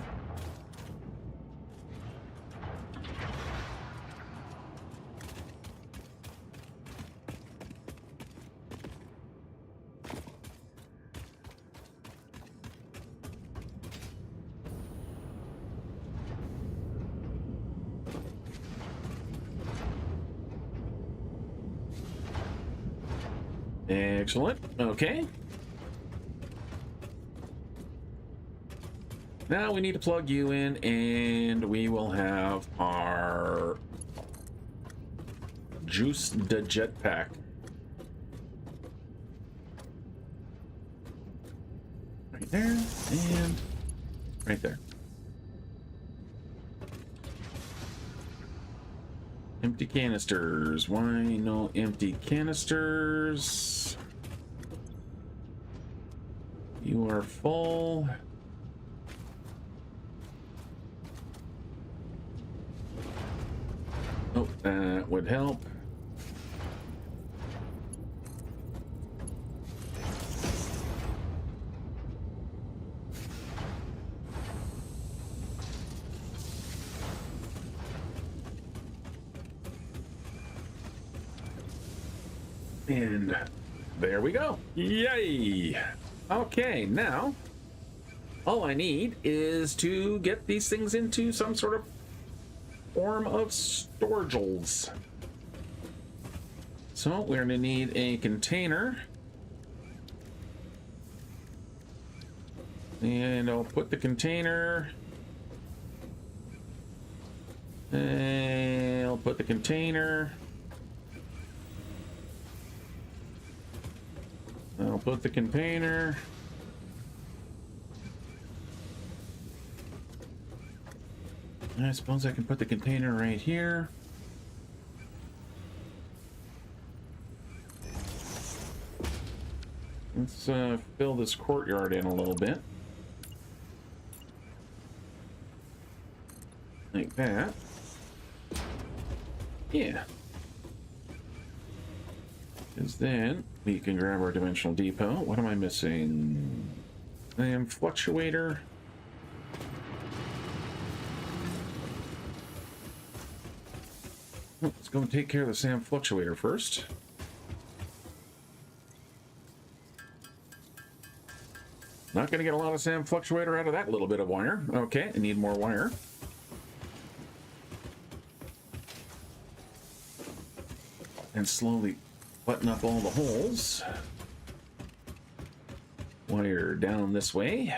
Excellent. Okay. Now we need to plug you in, and we will have our juice the jetpack. Right there, and right there. Empty canisters. Why no empty canisters? You are full. Oh, that would help. And there we go. Yay! Okay, now all I need is to get these things into some sort of form of storageals. So we're going to need a container. And I'll put the container. And I'll put the container. I'll put the container. I suppose I can put the container right here. Let's fill this courtyard in a little bit. Like that. Yeah. Because then we can grab our dimensional depot. What am I missing? Fluctuator. Oh, let's go and take care of the SAM fluctuator first. Not going to get a lot of SAM fluctuator out of that little bit of wire. Okay, I need more wire. And slowly button up all the holes. Wire down this way.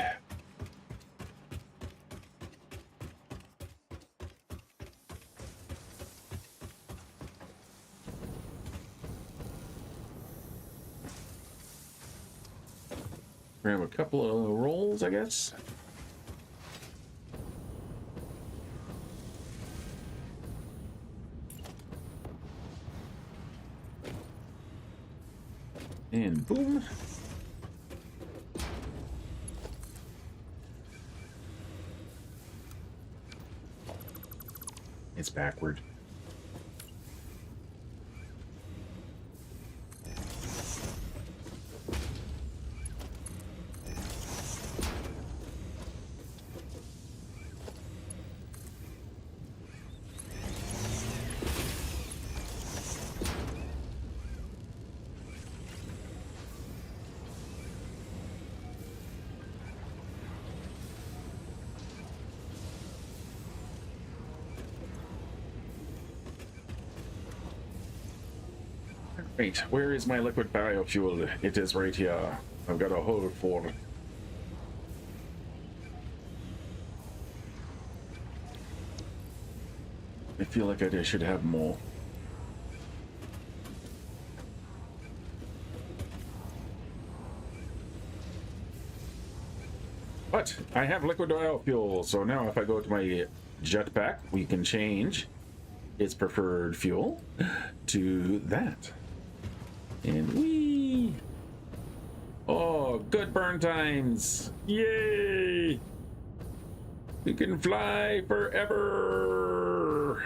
Grab a couple of rolls, I guess. And boom. It's backward. Wait, where is my liquid biofuel? It is right here. I've got a hole for it. I feel like I should have more. But I have liquid biofuel, so now if I go to my jetpack, we can change its preferred fuel to that. And whee! Oh, good burn times! Yay! We can fly forever!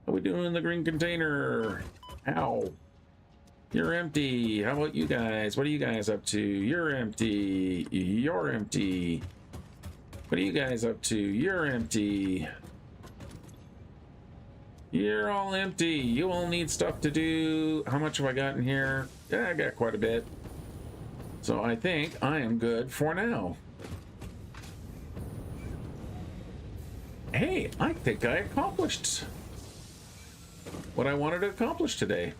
How we doing in the green container? Ow! You're empty. How about you guys? What are you guys up to? You're empty. You're empty. What are you guys up to? You're empty. You're all empty. You all need stuff to do. How much have I got in here? Yeah, I got quite a bit. So I think I am good for now. Hey, I think I accomplished what I wanted to accomplish today.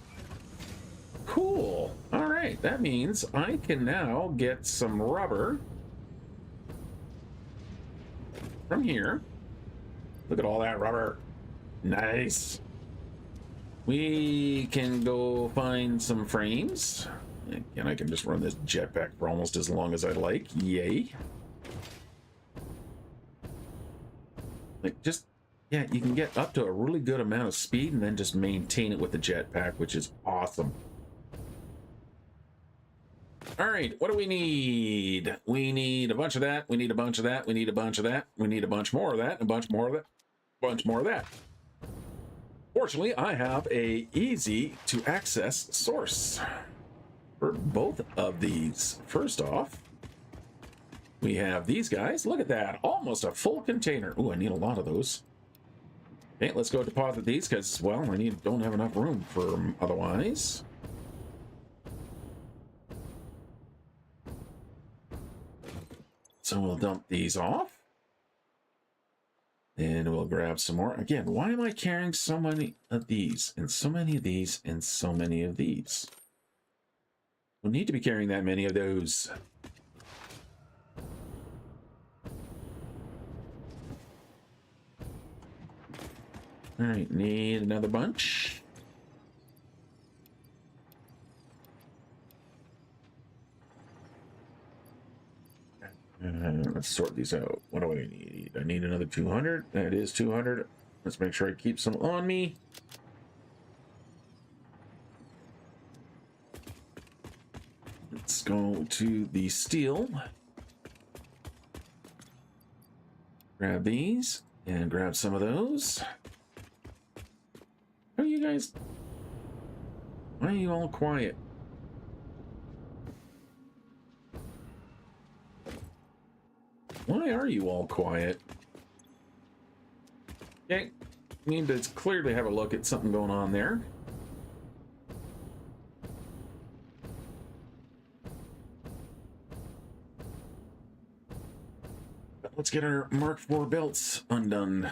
Cool. All right, that means I can now get some rubber from here. Look at all that rubber. Nice. We can go find some frames. And I can just run this jetpack for almost as long as I like. Yay. Like, just, yeah, you can get up to a really good amount of speed and then just maintain it with the jetpack, which is awesome. All right, what do we need? We need a bunch of that. We need a bunch of that. We need a bunch of that. We need a bunch more of that. And a bunch more of that. Bunch more of that. Fortunately, I have a easy to access source for both of these. First off, we have these guys. Look at that. Almost a full container. Ooh, I need a lot of those. Okay, let's go deposit these because, well, don't have enough room for them otherwise. So we'll dump these off. And we'll grab some more. Again, why am I carrying so many of these and so many of these and so many of these? We'll need to be carrying that many of those. All right, need another bunch. Let's sort these out. What do I need? I need another 200. That is 200. Let's make sure I keep some on me. Let's go to the steel. Grab these and grab some of those. How are you guys? Why are you all quiet? Why are you all quiet? Okay, need to clearly have a look at something going on there. But let's get our Mark IV belts undone.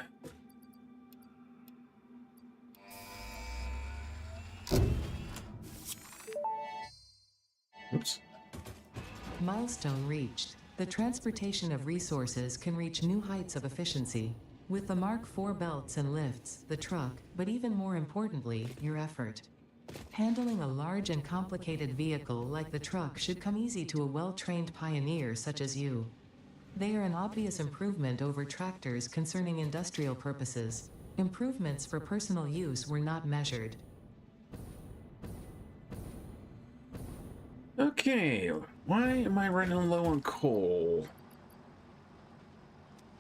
Oops. Milestone reached. The transportation of resources can reach new heights of efficiency. With the Mark IV belts and lifts, the truck, but even more importantly, your effort. Handling a large and complicated vehicle like the truck should come easy to a well-trained pioneer such as you. They are an obvious improvement over tractors concerning industrial purposes. Improvements for personal use were not measured. Okay, why am I running low on coal?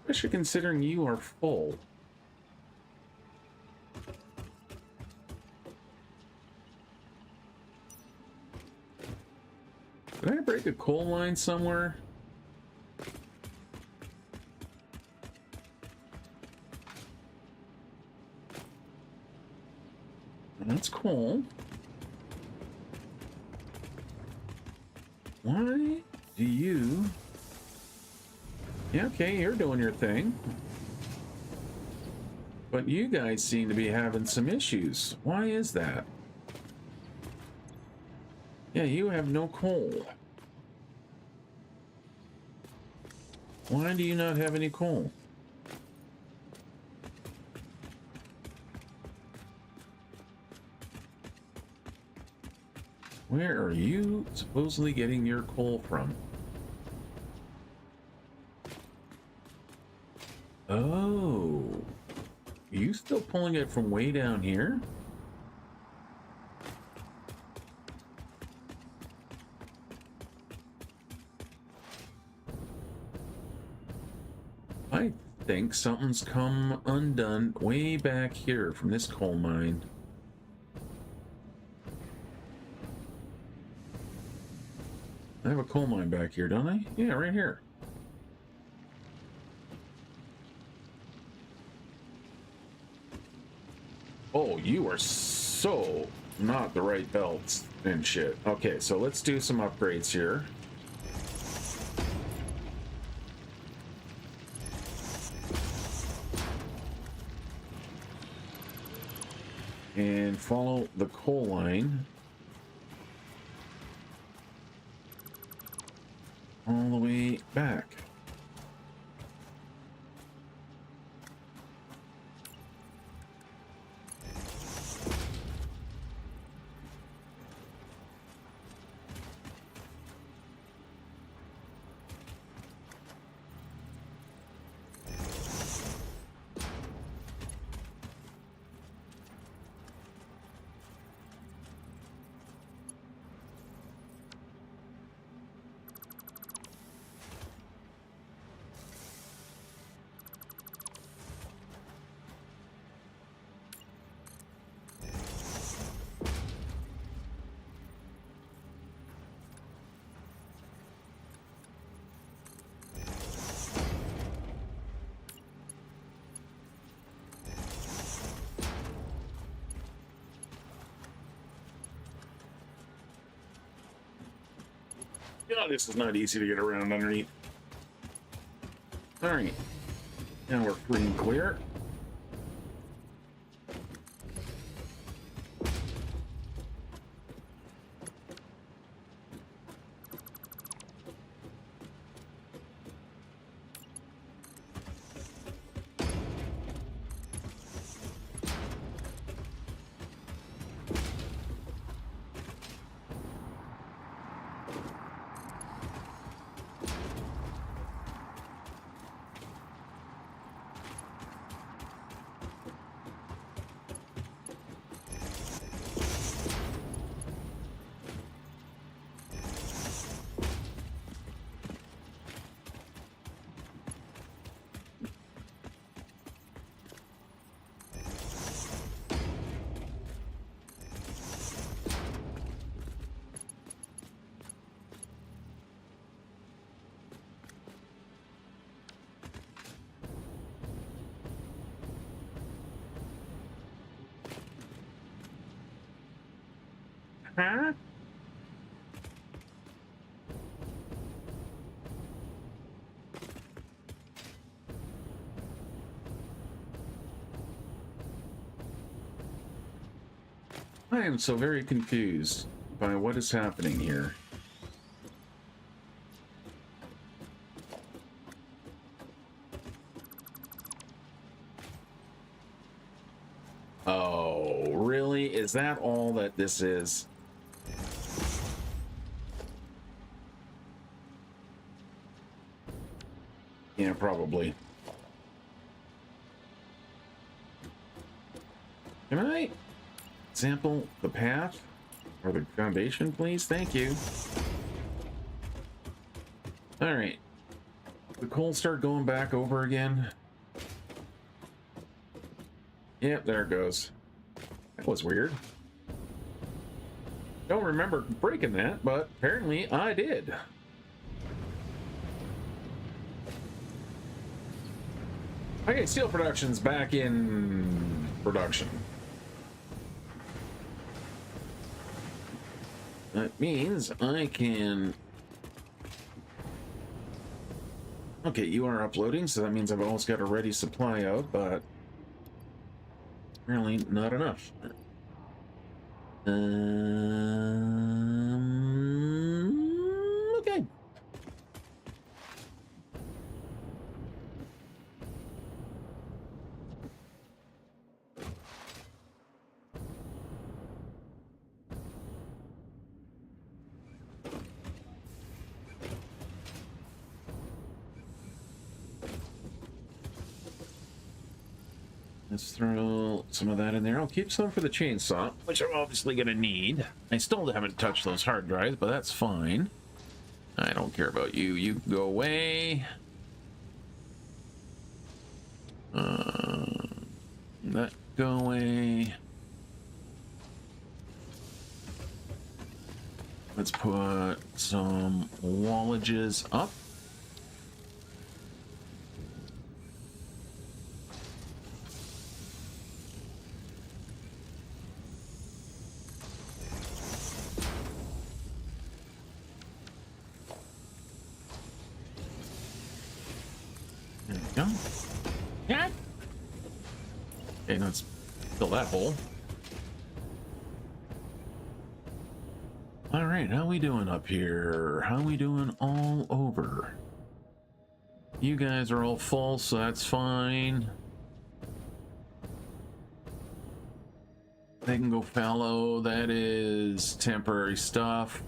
Especially considering you are full. Did I break a coal line somewhere? That's coal. Why do you... Yeah, okay, you're doing your thing. But you guys seem to be having some issues. Why is that? Yeah, you have no coal. Why do you not have any coal? Where are you supposedly getting your coal from? Oh, are you still pulling it from way down here? I think something's come undone way back here from this coal mine. I have a coal mine back here, don't I? Yeah, right here. Oh, you are so not the right belts and shit. Okay, so let's do some upgrades here. And follow the coal line all the way back. Yeah, this is not easy to get around underneath. All right, now we're free and clear. Huh? I am so very confused by what is happening here. Oh, really? Is that all that this is? Yeah, probably. Can I sample the path or the foundation, please? Thank you. All right. The coal start going back over again. Yep, there it goes. That was weird. Don't remember breaking that, but apparently I did. Okay, steel production's back in production. That means I can... Okay, you are uploading, so that means I've almost got a ready supply out, but apparently not enough. Let's throw some of that in there. I'll keep some for the chainsaw, which I'm obviously going to need. I still haven't touched those hard drives, but that's fine. I don't care about you. You can go away. That go away. Let's put some wallages up. There we go. Yeah. Okay, let's fill that hole. All right, how we doing up here? How we doing all over? You guys are all full, so that's fine. They can go fallow. That is temporary stuff.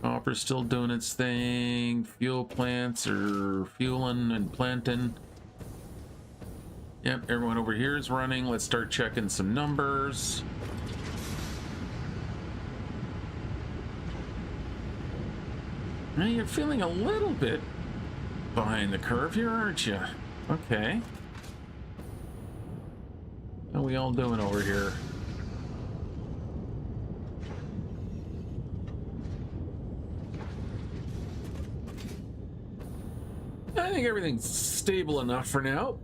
Copper's still doing its thing. Fuel plants are fueling and planting. Yep, everyone over here is running. Let's start checking some numbers. Now you're feeling a little bit behind the curve here, aren't you? Okay. How we all doing over here? I think everything's stable enough for now.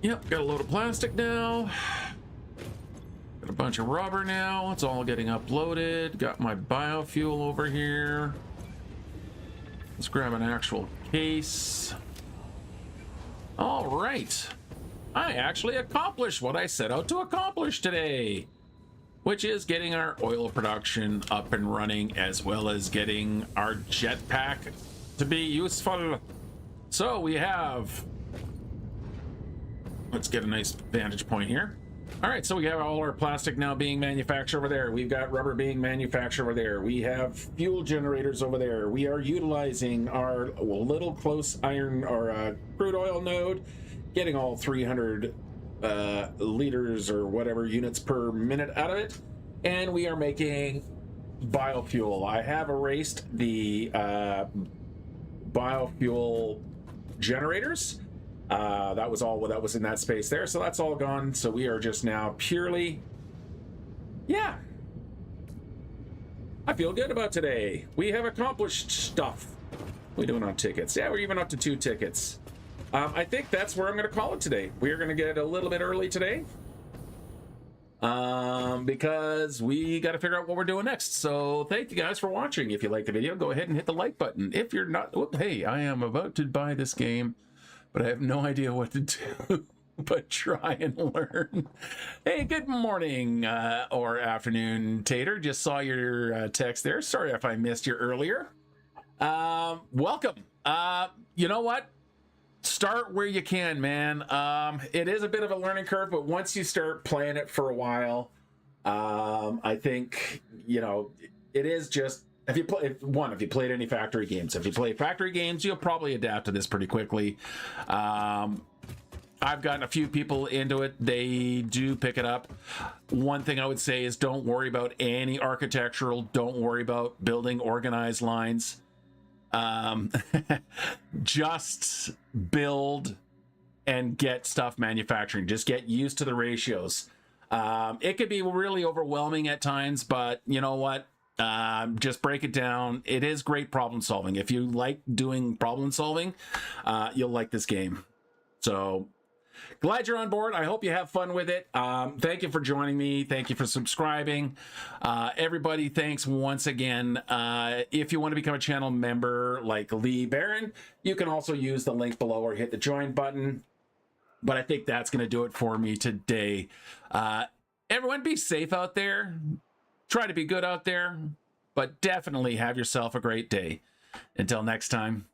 Yep, got a load of plastic now. Got a bunch of rubber now. It's all getting uploaded. Got my biofuel over here. Let's grab an actual case. All right. I actually accomplished what I set out to accomplish today, which is getting our oil production up and running, as well as getting our jetpack to be useful. So we have, let's get a nice vantage point here. All right, so we have all our plastic now being manufactured over there. We've got rubber being manufactured over there. We have fuel generators over there. We are utilizing our little close iron or crude oil node, getting all 300 liters or whatever units per minute out of it. And we are making biofuel. I have erased the biofuel generators. That was all that was in that space there, so that's all gone. So we are just now purely, yeah, I feel good about today. We have accomplished stuff. What are we doing on tickets? Yeah, we're even up to 2 tickets. I think that's where I'm going to call it today. We're going to get a little bit early today because we got to figure out what we're doing next. So thank you guys for watching. If you like the video, go ahead and hit the like button. If you're not, hey, I am about to buy this game, but I have no idea what to do but try and learn. Hey, good morning or afternoon, Tater. Just saw your text there. Sorry if I missed you earlier. Welcome. You know what? Start where you can, man. It is a bit of a learning curve, but once you start playing it for a while, I think, you know, it is just, if you played any factory games, if you play factory games, you'll probably adapt to this pretty quickly. I've gotten a few people into it. They do pick it up. One thing I would say is don't worry about any architectural. Don't worry about building organized lines. Just build and get stuff manufacturing. Just get used to the ratios. It could be really overwhelming at times, but you know what? Just break it down. It is great problem solving. If you like doing problem solving, you'll like this game. So glad you're on board. I hope you have fun with it. Thank you for joining me. Thank you for subscribing. Everybody, thanks once again. If you want to become a channel member like Lee Barron, you can also use the link below or hit the join button. But I think that's going to do it for me today. Everyone, be safe out there. Try to be good out there, but definitely have yourself a great day. Until next time.